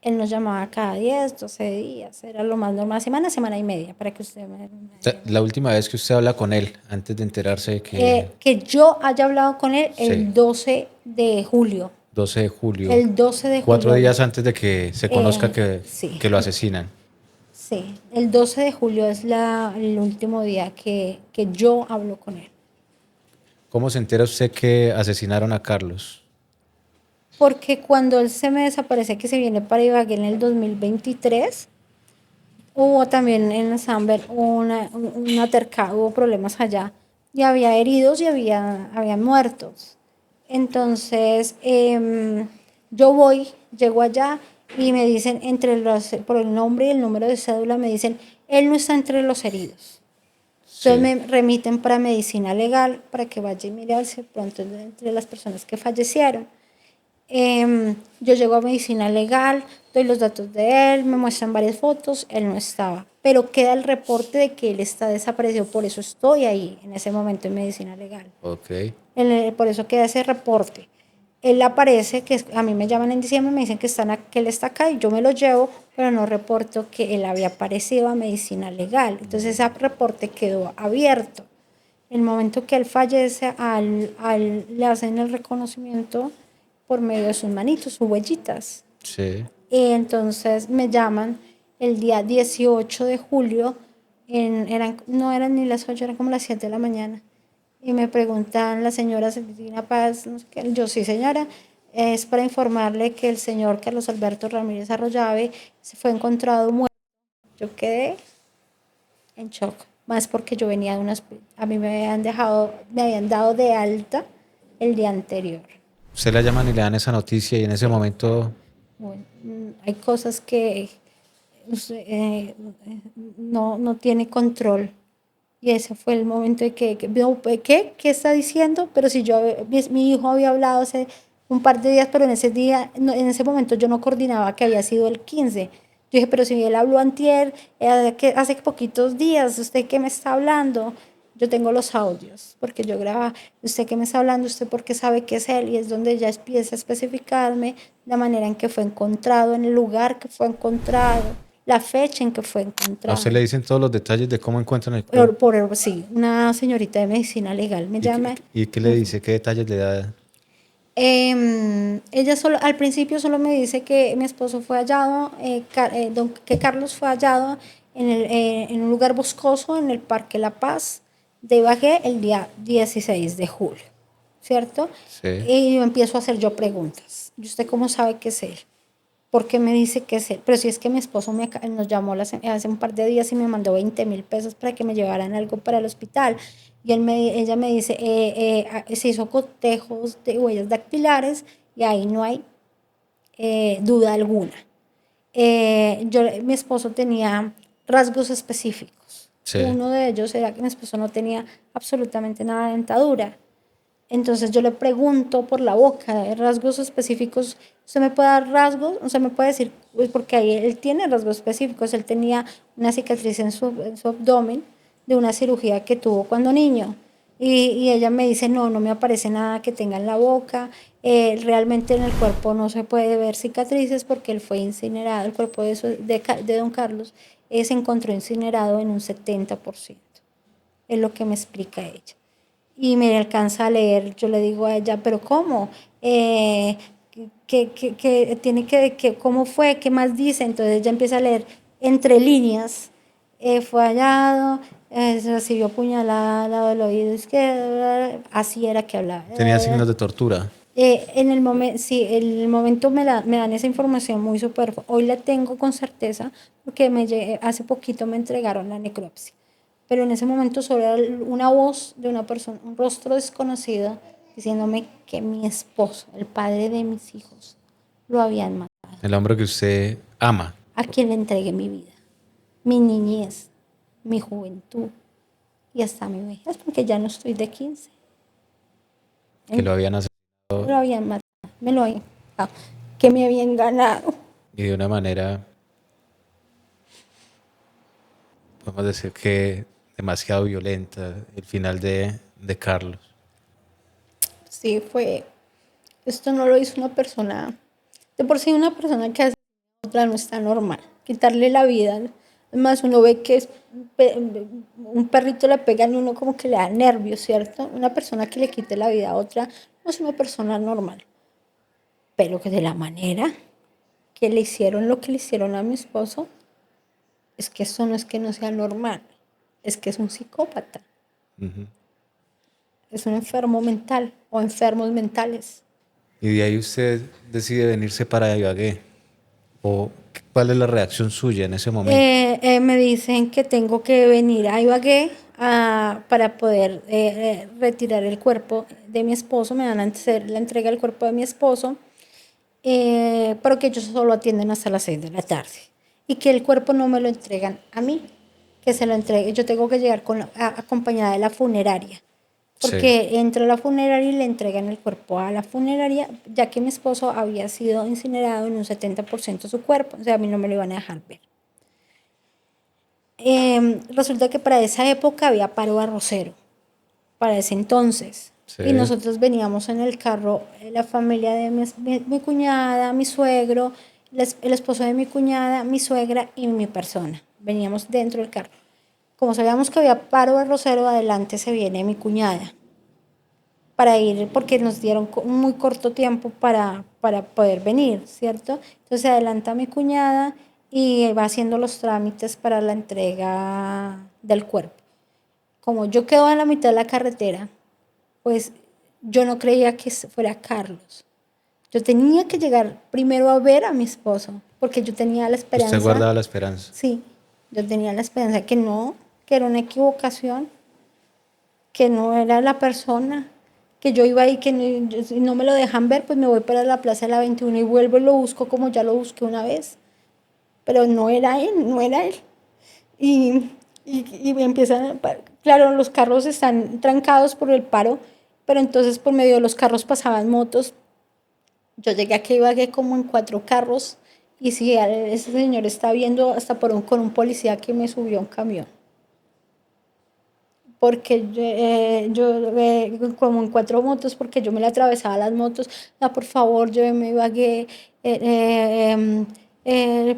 Él nos llamaba cada 10, 12 días, era lo más normal, semana, semana y media, para que usted la última vez que usted habla con él, antes de enterarse de que... que yo haya hablado con él Sí, el 12 de julio. 12 de julio, El 12 de 4 días julio, antes de que se conozca sí, que lo asesinan. sí, el 12 de julio es el último día que yo hablo con él. ¿Cómo se entera usted que asesinaron a Carlos? Porque cuando él se me desaparece, que se viene para Ibagué en el 2023, hubo también en Samber un altercado, hubo problemas allá y había heridos y había muertos. Entonces, yo llego allá y me dicen, por el nombre y el número de cédula, me dicen, él no está entre los heridos. Entonces Sí, me remiten para medicina legal, para que vaya y mire a ver si de pronto entre las personas que fallecieron. Yo llego a medicina legal, doy los datos de él, me muestran varias fotos, él no estaba, pero queda el reporte de que él está desaparecido, por eso estoy ahí en ese momento en medicina legal. ok. Por eso queda ese reporte. Él aparece, a mí me llaman en diciembre, me dicen que él está acá y yo me lo llevo, pero no reporto que él había aparecido a medicina legal. Entonces ese reporte quedó abierto. El momento que él fallece, le hacen el reconocimiento por medio de sus manitos, sus huellitas. Sí, Y entonces me llaman el día 18 de julio, no eran ni las 8, eran como las 7 de la mañana. Y me preguntan la señora Celestina Paz, no sé qué. Yo, sí señora, es para informarle que el señor Carlos Alberto Ramírez Arroyave se fue encontrado muerto. Yo quedé en shock, más porque yo venía a mí me habían dado de alta el día anterior. Usted la llaman y le dan esa noticia y en ese momento, Bueno, hay cosas que usted, no tiene control. Y ese fue el momento de no, ¿qué? ¿Qué está diciendo? Pero si mi hijo había hablado hace un par de días, pero en ese día, en ese momento yo no coordinaba que había sido el 15. Yo dije, pero si él habló antier, que hace poquitos días, ¿usted qué me está hablando? Yo tengo los audios, porque yo grababa, ¿usted qué me está hablando? ¿Usted por qué sabe que es él? Y es donde ella empieza a especificarme la manera en que fue encontrado, en el lugar que fue encontrado, la fecha en que fue a encontrado. usted le dicen todos los detalles de cómo encuentran el cuerpo. Sí, una señorita de medicina legal me llama. ¿Y qué le dice? ¿Qué detalles le da? Ella solo, al principio solo me dice que mi esposo fue hallado, que Carlos fue hallado en un lugar boscoso en el Parque La Paz de Ibagué el día 16 de julio, ¿cierto? Sí. Y yo empiezo a hacer yo preguntas. ¿Y usted cómo sabe que es él? ¿Por qué me dice que es él? Pero si es que mi esposo nos llamó hace un par de días y me mandó 20.000 pesos para que me llevaran algo para el hospital. Y ella me dice, se hizo cotejos de huellas dactilares y ahí no hay duda alguna. Mi esposo tenía rasgos específicos. Sí. Uno de ellos era que mi esposo no tenía absolutamente nada de dentadura. Entonces yo le pregunto por la boca, de rasgos específicos, ¿usted me puede dar rasgos? ¿Usted me puede decir? Porque ahí él tiene rasgos específicos. Él tenía una cicatriz en su abdomen de una cirugía que tuvo cuando niño. Y ella me dice, no me aparece nada que tenga en la boca. Realmente en el cuerpo no se puede ver cicatrices porque él fue incinerado. El cuerpo de don Carlos se encontró incinerado en un 70%. Es lo que me explica ella. Y me alcanza a leer, yo le digo a ella, pero ¿cómo? ¿Cómo fue? ¿Qué más dice? Entonces ella empieza a leer entre líneas. Fue hallado, recibió puñalada al lado del oído izquierdo, así era que hablaba. Tenía signos de tortura. En el momento me dan esa información muy superflua. Hoy la tengo con certeza porque hace poquito me entregaron la necropsia. Pero en ese momento solo era una voz de una persona, un rostro desconocido, diciéndome que mi esposo, el padre de mis hijos, lo habían matado. El hombre que usted ama. A quien le entregué mi vida, mi niñez, mi juventud y hasta mi vejez, porque ya no estoy de 15. Que lo habían asesinado. Lo habían matado, me lo habían matado, que me habían ganado. Y de una manera, podemos decir que demasiado violenta, el final de Carlos. Sí, esto no lo hizo una persona, de por sí una persona que hace otra no está normal, quitarle la vida. Además uno ve que un perrito le pega a uno como que le da nervios, ¿cierto? Una persona que le quite la vida a otra no es una persona normal, pero que de la manera que le hicieron lo que le hicieron a mi esposo, es que eso no es que no sea normal, es que es un psicópata. Uh-huh. Es un enfermo mental o enfermos mentales. Y de ahí usted decide venirse para Ibagué. ¿O cuál es la reacción suya en ese momento? Me dicen que tengo que venir a Ibagué para poder retirar el cuerpo de mi esposo. Me van a hacer la entrega del cuerpo de mi esposo, pero que ellos solo atienden hasta las 6 de la tarde. Y que el cuerpo no me lo entregan a mí, que se lo entregue. Yo tengo que llegar acompañada de la funeraria. Porque sí, entra a la funeraria y le entregan el cuerpo a la funeraria, ya que mi esposo había sido incinerado en un 70% de su cuerpo. O sea, a mí no me lo iban a dejar ver. Resulta que para esa época había paro arrocero, para ese entonces. Sí. Y nosotros veníamos en el carro, la familia de mi cuñada, mi suegro, el esposo de mi cuñada, mi suegra y mi persona. Veníamos dentro del carro. Como sabíamos que había paro arrocero, adelante se viene mi cuñada para ir, porque nos dieron muy corto tiempo para poder venir, ¿cierto? Entonces se adelanta mi cuñada y va haciendo los trámites para la entrega del cuerpo. Como yo quedo en la mitad de la carretera, pues yo no creía que fuera Carlos. Yo tenía que llegar primero a ver a mi esposo, porque yo tenía la esperanza. ¿Usted guardaba la esperanza? Sí, yo tenía la esperanza que era una equivocación, que no era la persona, que yo iba ahí, que si no me lo dejan ver, pues me voy para la Plaza de la 21 y vuelvo y lo busco como ya lo busqué una vez. Pero no era él, no era él. Y me empiezan, claro, los carros están trancados por el paro, pero entonces por medio de los carros pasaban motos. Yo llegué aquí, iba como en 4 carros, y sí, ese señor está viendo hasta con un policía que me subió a un camión. Porque como en 4 motos, porque yo me le atravesaba las motos, por favor, lléveme Ibagué,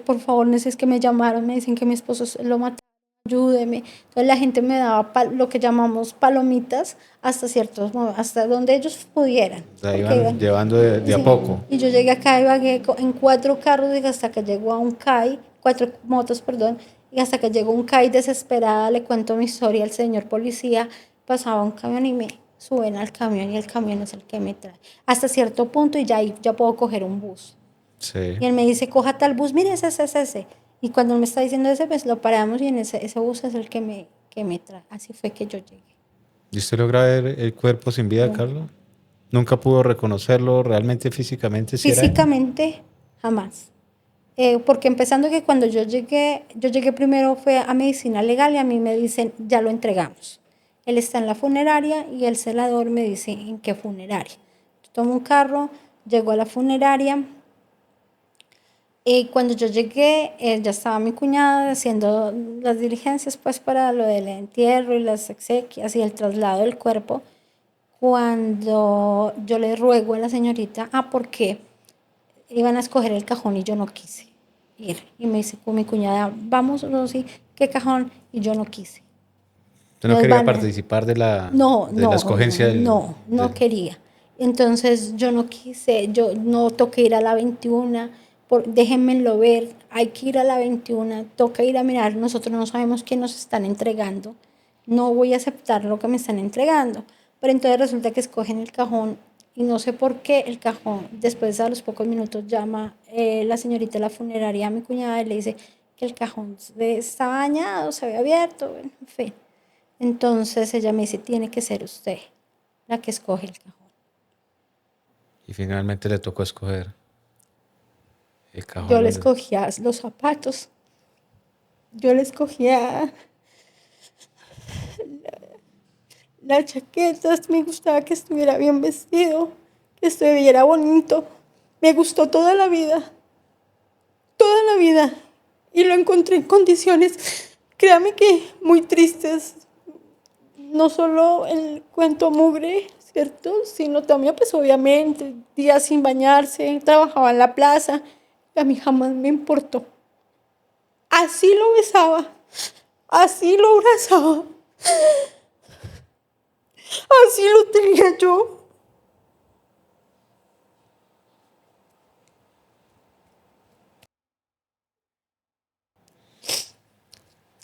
por favor, no sé, es que me llamaron, me dicen que mi esposo lo mataron, ayúdeme. Entonces la gente me daba lo que llamamos palomitas hasta donde ellos pudieran. La Porque iban llevando de a sí, poco. y yo llegué acá a Ibagué en 4 carros hasta que llegó a un CAI, 4 motos, perdón, y hasta que llegó un CAI desesperada, le cuento mi historia al señor policía, pasaba un camión y me suben al camión y el camión es el que me trae. Hasta cierto punto y ya ahí ya puedo coger un bus. Sí. Y él me dice, coja tal bus, mire ese. Y cuando él me está diciendo ese, pues lo paramos y en ese bus es el que me trae. Así fue que yo llegué. ¿Y usted logra ver el cuerpo sin vida, No. Carlos? ¿Nunca pudo reconocerlo realmente físicamente si era él? Físicamente, jamás. Porque empezando que cuando yo llegué primero fue a medicina legal y a mí me dicen, ya lo entregamos. Él está en la funeraria y el celador me dice, ¿en qué funeraria? Yo tomo un carro, llego a la funeraria y cuando yo llegué ya estaba mi cuñada haciendo las diligencias pues para lo del entierro y las exequias y el traslado del cuerpo. Cuando yo le ruego a la señorita, ¿por qué? Iban a escoger el cajón y yo no quise ir. Y me dice con mi cuñada, vamos, Rosy, ¿qué cajón? Y yo no quise. ¿Usted no Nos quería van, participar no, de la no, escogencia no quería. Entonces yo no quise, yo no toqué ir a la 21, déjenmelo ver, hay que ir a la 21, toca ir a mirar, nosotros no sabemos qué nos están entregando, no voy a aceptar lo que me están entregando. Pero entonces resulta que escogen el cajón y no sé por qué el cajón, después a los pocos minutos llama la señorita de la funeraria a mi cuñada y le dice que el cajón estaba dañado, se había abierto, bueno, en fin. Entonces ella me dice, tiene que ser usted la que escoge el cajón. y finalmente le tocó escoger el Yo cajón le donde... escogía los zapatos, yo le escogía las chaquetas, me gustaba que estuviera bien vestido, que estuviera bonito. Me gustó toda la vida. Y lo encontré en condiciones, créame que muy tristes. No solo el cuento mugre, ¿cierto? Sino también, pues obviamente, días sin bañarse, trabajaba en la plaza. Y a mí jamás me importó. Así lo besaba, así lo abrazaba, así lo tenía yo.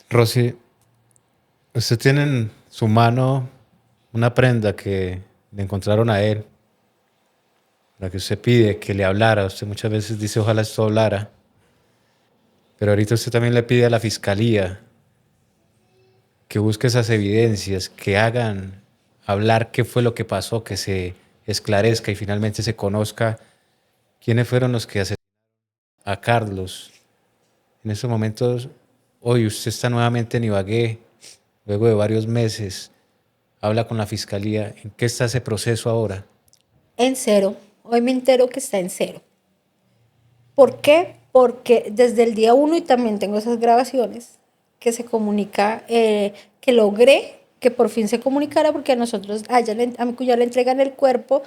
Rosy, usted tiene en su mano una prenda que le encontraron a él, la que usted pide que le hablara. Usted muchas veces dice, ojalá esto hablara. Pero ahorita usted también le pide a la fiscalía que busque esas evidencias, que hagan hablar qué fue lo que pasó, que se esclarezca y finalmente se conozca quiénes fueron los que asesinaron a Carlos. En estos momentos, hoy usted está nuevamente en Ibagué, luego de varios meses, habla con la fiscalía. ¿En qué está ese proceso ahora? En cero. Hoy me entero que está en cero. ¿Por qué? Porque desde el día 1, y también tengo esas grabaciones, que se comunica, que logré que por fin se comunicara, porque a nosotros, a mi cuñado le entregan el cuerpo,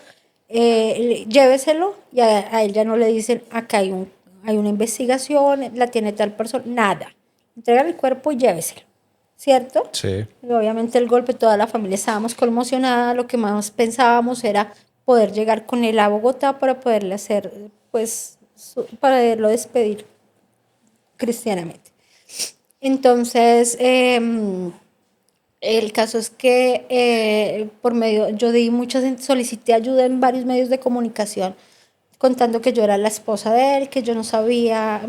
lléveselo, y a él ya no le dicen, acá hay una investigación, la tiene tal persona, nada. Entregan el cuerpo y lléveselo, ¿cierto? Sí. Y obviamente el golpe, toda la familia estábamos conmocionada, lo que más pensábamos era poder llegar con él a Bogotá para poderle hacer, pues, para poderlo despedir cristianamente. Entonces, el caso es que solicité ayuda en varios medios de comunicación contando que yo era la esposa de él, que yo no sabía,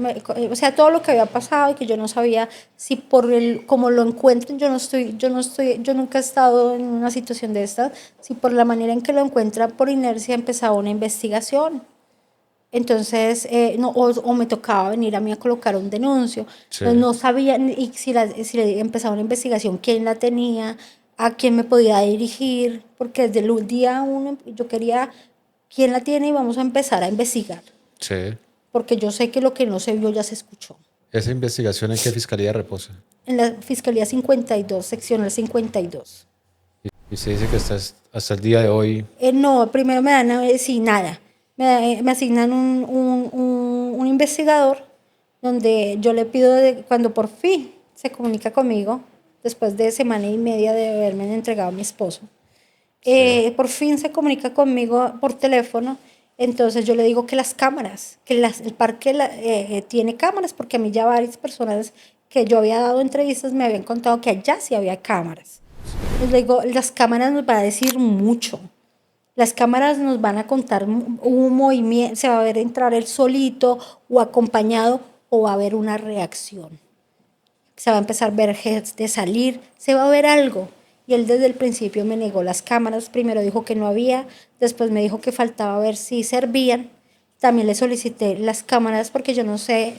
o sea, todo lo que había pasado y que yo no sabía si por el, como lo encuentren, yo nunca he estado en una situación de estas, si por la manera en que lo encuentran por inercia empezaba una investigación. Entonces, no, o me tocaba venir a mí a colocar un denuncio. Sí, Entonces, no sabía y si empezaba una investigación, quién la tenía, a quién me podía dirigir, porque desde el día uno yo quería quién la tiene y vamos a empezar a investigar, sí. porque yo sé que lo que no se vio ya se escuchó. ¿Esa investigación en qué fiscalía reposa? En la Fiscalía 52, seccional 52. Y se dice que hasta el día de hoy, No, primero me dan sí, nada. Me asignan un investigador donde yo le pido cuando por fin se comunica conmigo, después de semana y media de haberme entregado a mi esposo, sí, por fin se comunica conmigo por teléfono. Entonces yo le digo que las cámaras, que el parque tiene cámaras, porque a mí ya varias personas que yo había dado entrevistas me habían contado que allá sí había cámaras. sí, Les digo, las cámaras nos van a decir mucho. Las cámaras nos van a contar un movimiento, se va a ver entrar él solito o acompañado o va a haber una reacción. Se va a empezar a ver de salir, se va a ver algo. Y él desde el principio me negó las cámaras, primero dijo que no había, después me dijo que faltaba ver si servían. También le solicité las cámaras porque yo no sé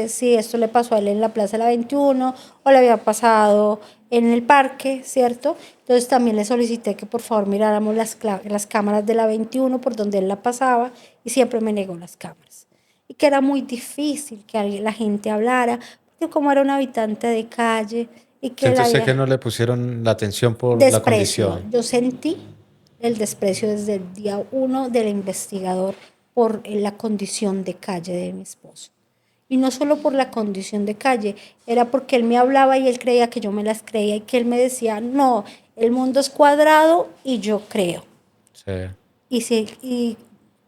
si esto le pasó a él en la Plaza de la 21 o le había pasado en el parque, ¿cierto? Entonces también le solicité que por favor miráramos las cámaras de la 21 por donde él la pasaba y siempre me negó las cámaras. Y que era muy difícil que la gente hablara, porque como era un habitante de calle y que él siente usted que había no le pusieron la atención por la desprecio. condición. Yo sentí el desprecio desde el día uno del investigador por la condición de calle de mi esposo. Y no solo por la condición de calle, era porque él me hablaba y él creía que yo me las creía y que él me decía, no, el mundo es cuadrado y yo creo. Sí, Y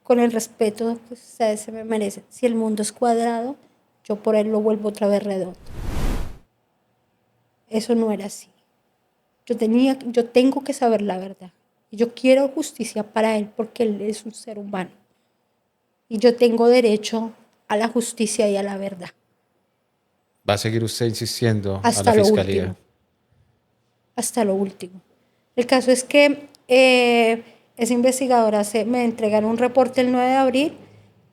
con el respeto que ustedes se me merecen, si el mundo es cuadrado, yo por él lo vuelvo otra vez redondo. Eso no era así. Yo tengo que saber la verdad. Y yo quiero justicia para él porque él es un ser humano. Y yo tengo derecho a la justicia y a la verdad. va a seguir usted insistiendo a la Hasta lo último. fiscalía. Hasta lo último. El caso es que esa investigadora me entregaron un reporte el 9 de abril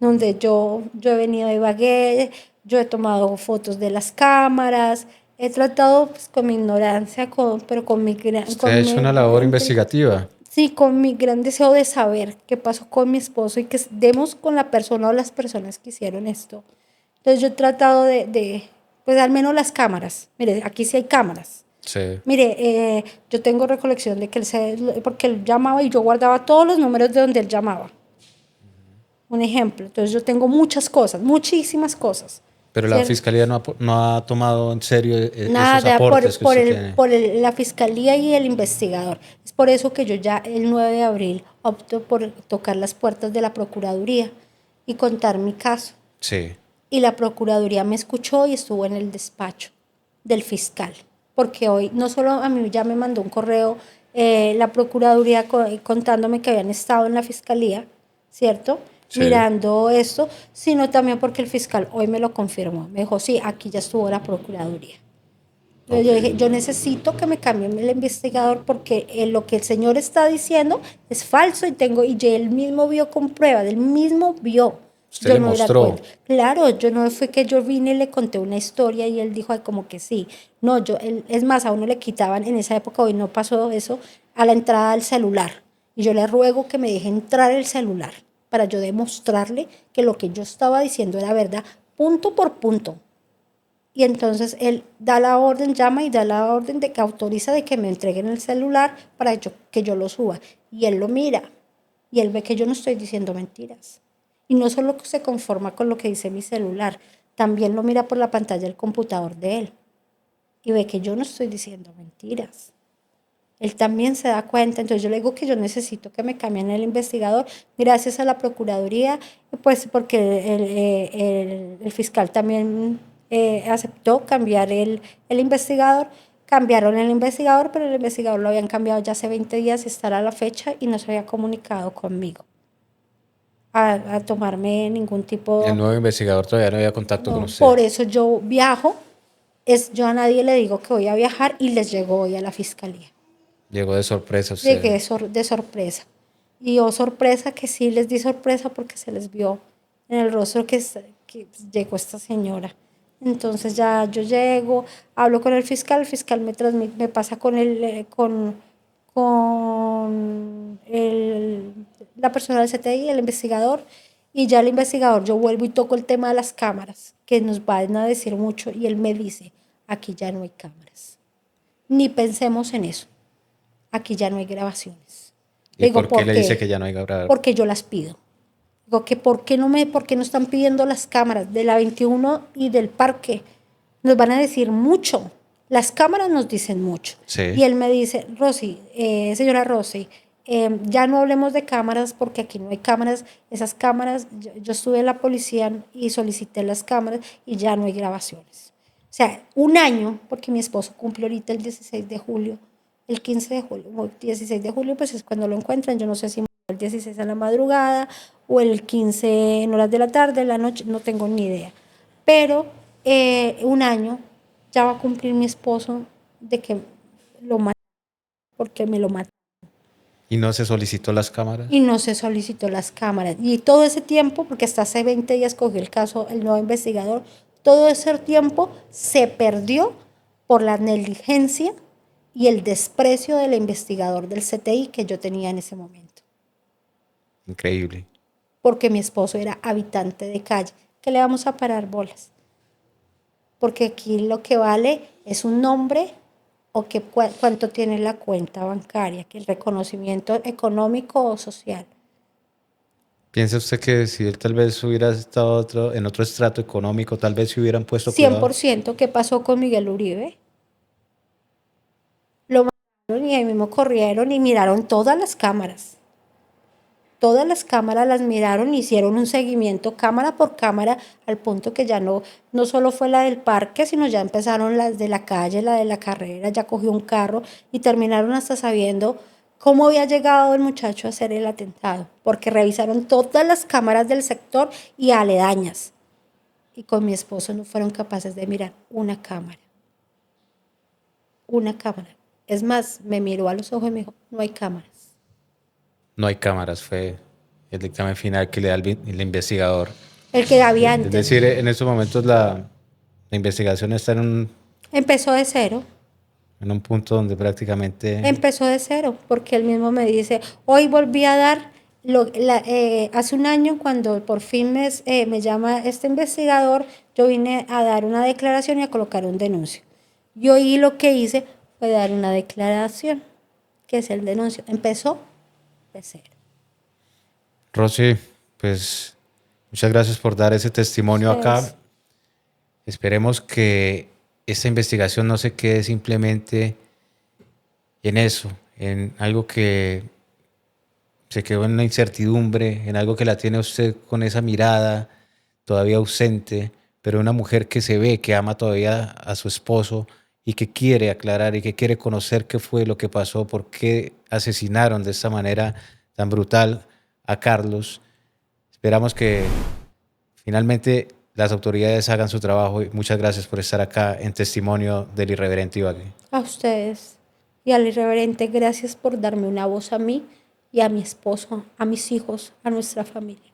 donde yo he venido de Ibagué, yo he tomado fotos de las cámaras, he tratado pues, con mi ignorancia, pero con mi gran... Usted ha hecho una labor investigativa. Sí, con mi gran deseo de saber qué pasó con mi esposo y que demos con la persona o las personas que hicieron esto. Entonces yo he tratado pues al menos las cámaras. Mire, aquí sí hay cámaras. Sí, Mire, yo tengo recolección de que porque él llamaba y yo guardaba todos los números de donde él llamaba. Un ejemplo. Entonces yo tengo muchas cosas, muchísimas cosas. pero la ¿Cierto? fiscalía no ha tomado en serio esos Nada, aportes que usted tiene. la fiscalía y el investigador. Es por eso que yo ya el 9 de abril opto por tocar las puertas de la Procuraduría y contar mi caso. Sí, Y la Procuraduría me escuchó y estuvo en el despacho del fiscal. Porque hoy no solo a mí ya me mandó un correo la Procuraduría contándome que habían estado en la fiscalía, ¿cierto? sí. Mirando esto, sino también porque el fiscal hoy me lo confirmó. Me dijo, sí, aquí ya estuvo la Procuraduría. Entonces yo dije, yo necesito que me cambien el investigador porque lo que el señor está diciendo es falso y él mismo vio con pruebas, él mismo vio. Usted Yo le no mostró. Claro, yo no fue que yo vine y le conté una historia y él dijo, ay, como que sí. No, es más, a uno le quitaban en esa época, hoy no pasó eso, a la entrada del celular. Y yo le ruego que me deje entrar el celular para yo demostrarle que lo que yo estaba diciendo era verdad, punto por punto. Y entonces él da la orden, llama y da la orden de que autoriza de que me entreguen el celular para que yo lo suba. Y él lo mira y él ve que yo no estoy diciendo mentiras. Y no solo se conforma con lo que dice mi celular, también lo mira por la pantalla del computador de él y ve que yo no estoy diciendo mentiras. Él también se da cuenta, entonces yo le digo que yo necesito que me cambien el investigador, gracias a la Procuraduría, pues porque el fiscal también aceptó cambiar el investigador, cambiaron el investigador, pero el investigador lo habían cambiado ya hace 20 días y estará a la fecha y no se había comunicado conmigo. a tomarme ningún tipo. El nuevo investigador todavía no había contacto No, con usted. por eso yo viajo. Yo a nadie le digo que voy a viajar y les llego hoy a la fiscalía. Llegó de sorpresa usted. Llegué de sorpresa. Y sorpresa que sí les di sorpresa porque se les vio en el rostro que llegó esta señora. Entonces ya yo llego, hablo con el fiscal me pasa con la persona del CTI, el investigador, y ya el investigador, yo vuelvo y toco el tema de las cámaras, que nos van a decir mucho, y él me dice, aquí ya no hay cámaras. Ni pensemos en eso. Aquí ya no hay grabaciones. ¿Y por qué le dice que ya no hay grabaciones? Porque yo las pido. Digo que por qué no están pidiendo las cámaras de la 21 y del parque? Nos van a decir mucho. Las cámaras nos dicen mucho. Sí. Y él me dice, Rosy, señora Rosy, ya no hablemos de cámaras porque aquí no hay cámaras. Esas cámaras, yo estuve en la policía y solicité las cámaras y ya no hay grabaciones. O sea, un año, porque mi esposo cumple ahorita el 16 de julio, el 15 de julio, o el 16 de julio, pues es cuando lo encuentran. Yo no sé si el 16 a la madrugada o el 15 en horas de la tarde, en la noche, no tengo ni idea. Pero un año ya va a cumplir mi esposo de que lo mató, porque me lo mató. ¿Y no se solicitó las cámaras? Y no se solicitó las cámaras. Y todo ese tiempo, porque hasta hace 20 días cogió el caso el nuevo investigador, todo ese tiempo se perdió por la negligencia y el desprecio del investigador del CTI que yo tenía en ese momento. Increíble. Porque mi esposo era habitante de calle. ¿Qué le vamos a parar bolas? Porque aquí lo que vale es un nombre o que cuánto tiene la cuenta bancaria, que el reconocimiento económico o social. ¿Piensa usted que si él tal vez hubiera estado en otro estrato económico, tal vez se hubieran puesto cuidado? 100%. ¿Qué pasó con Miguel Uribe? Lo mataron y ahí mismo corrieron y miraron todas las cámaras. Todas las cámaras las miraron, hicieron un seguimiento cámara por cámara, al punto que ya no solo fue la del parque, sino ya empezaron las de la calle, la de la carrera, ya cogió un carro y terminaron hasta sabiendo cómo había llegado el muchacho a hacer el atentado, porque revisaron todas las cámaras del sector y aledañas. Y con mi esposo no fueron capaces de mirar una cámara. Una cámara. Es más, me miró a los ojos y me dijo, no hay cámaras. No hay cámaras, fue el dictamen final que le da el investigador. El que había antes. Es decir, en estos momentos la investigación está Empezó de cero. en un punto donde prácticamente... Empezó de cero, porque él mismo me dice, hoy volví a dar, hace un año cuando por fin me llama este investigador, yo vine a dar una declaración y a colocar un denuncio. Yo ahí lo que hice fue dar una declaración, que es el denuncio. Empezó de cero. Rosy, pues muchas gracias por dar ese testimonio acá. Esperemos que esta investigación no se quede simplemente en eso, en algo que se quedó en una incertidumbre, en algo que la tiene usted con esa mirada todavía ausente, pero una mujer que se ve, que ama todavía a su esposo y que quiere aclarar y que quiere conocer qué fue lo que pasó, por qué asesinaron de esta manera tan brutal a Carlos. Esperamos que finalmente las autoridades hagan su trabajo y muchas gracias por estar acá en testimonio del Irreverente Ibagué. A ustedes y al Irreverente, gracias por darme una voz a mí y a mi esposo, a mis hijos, a nuestra familia.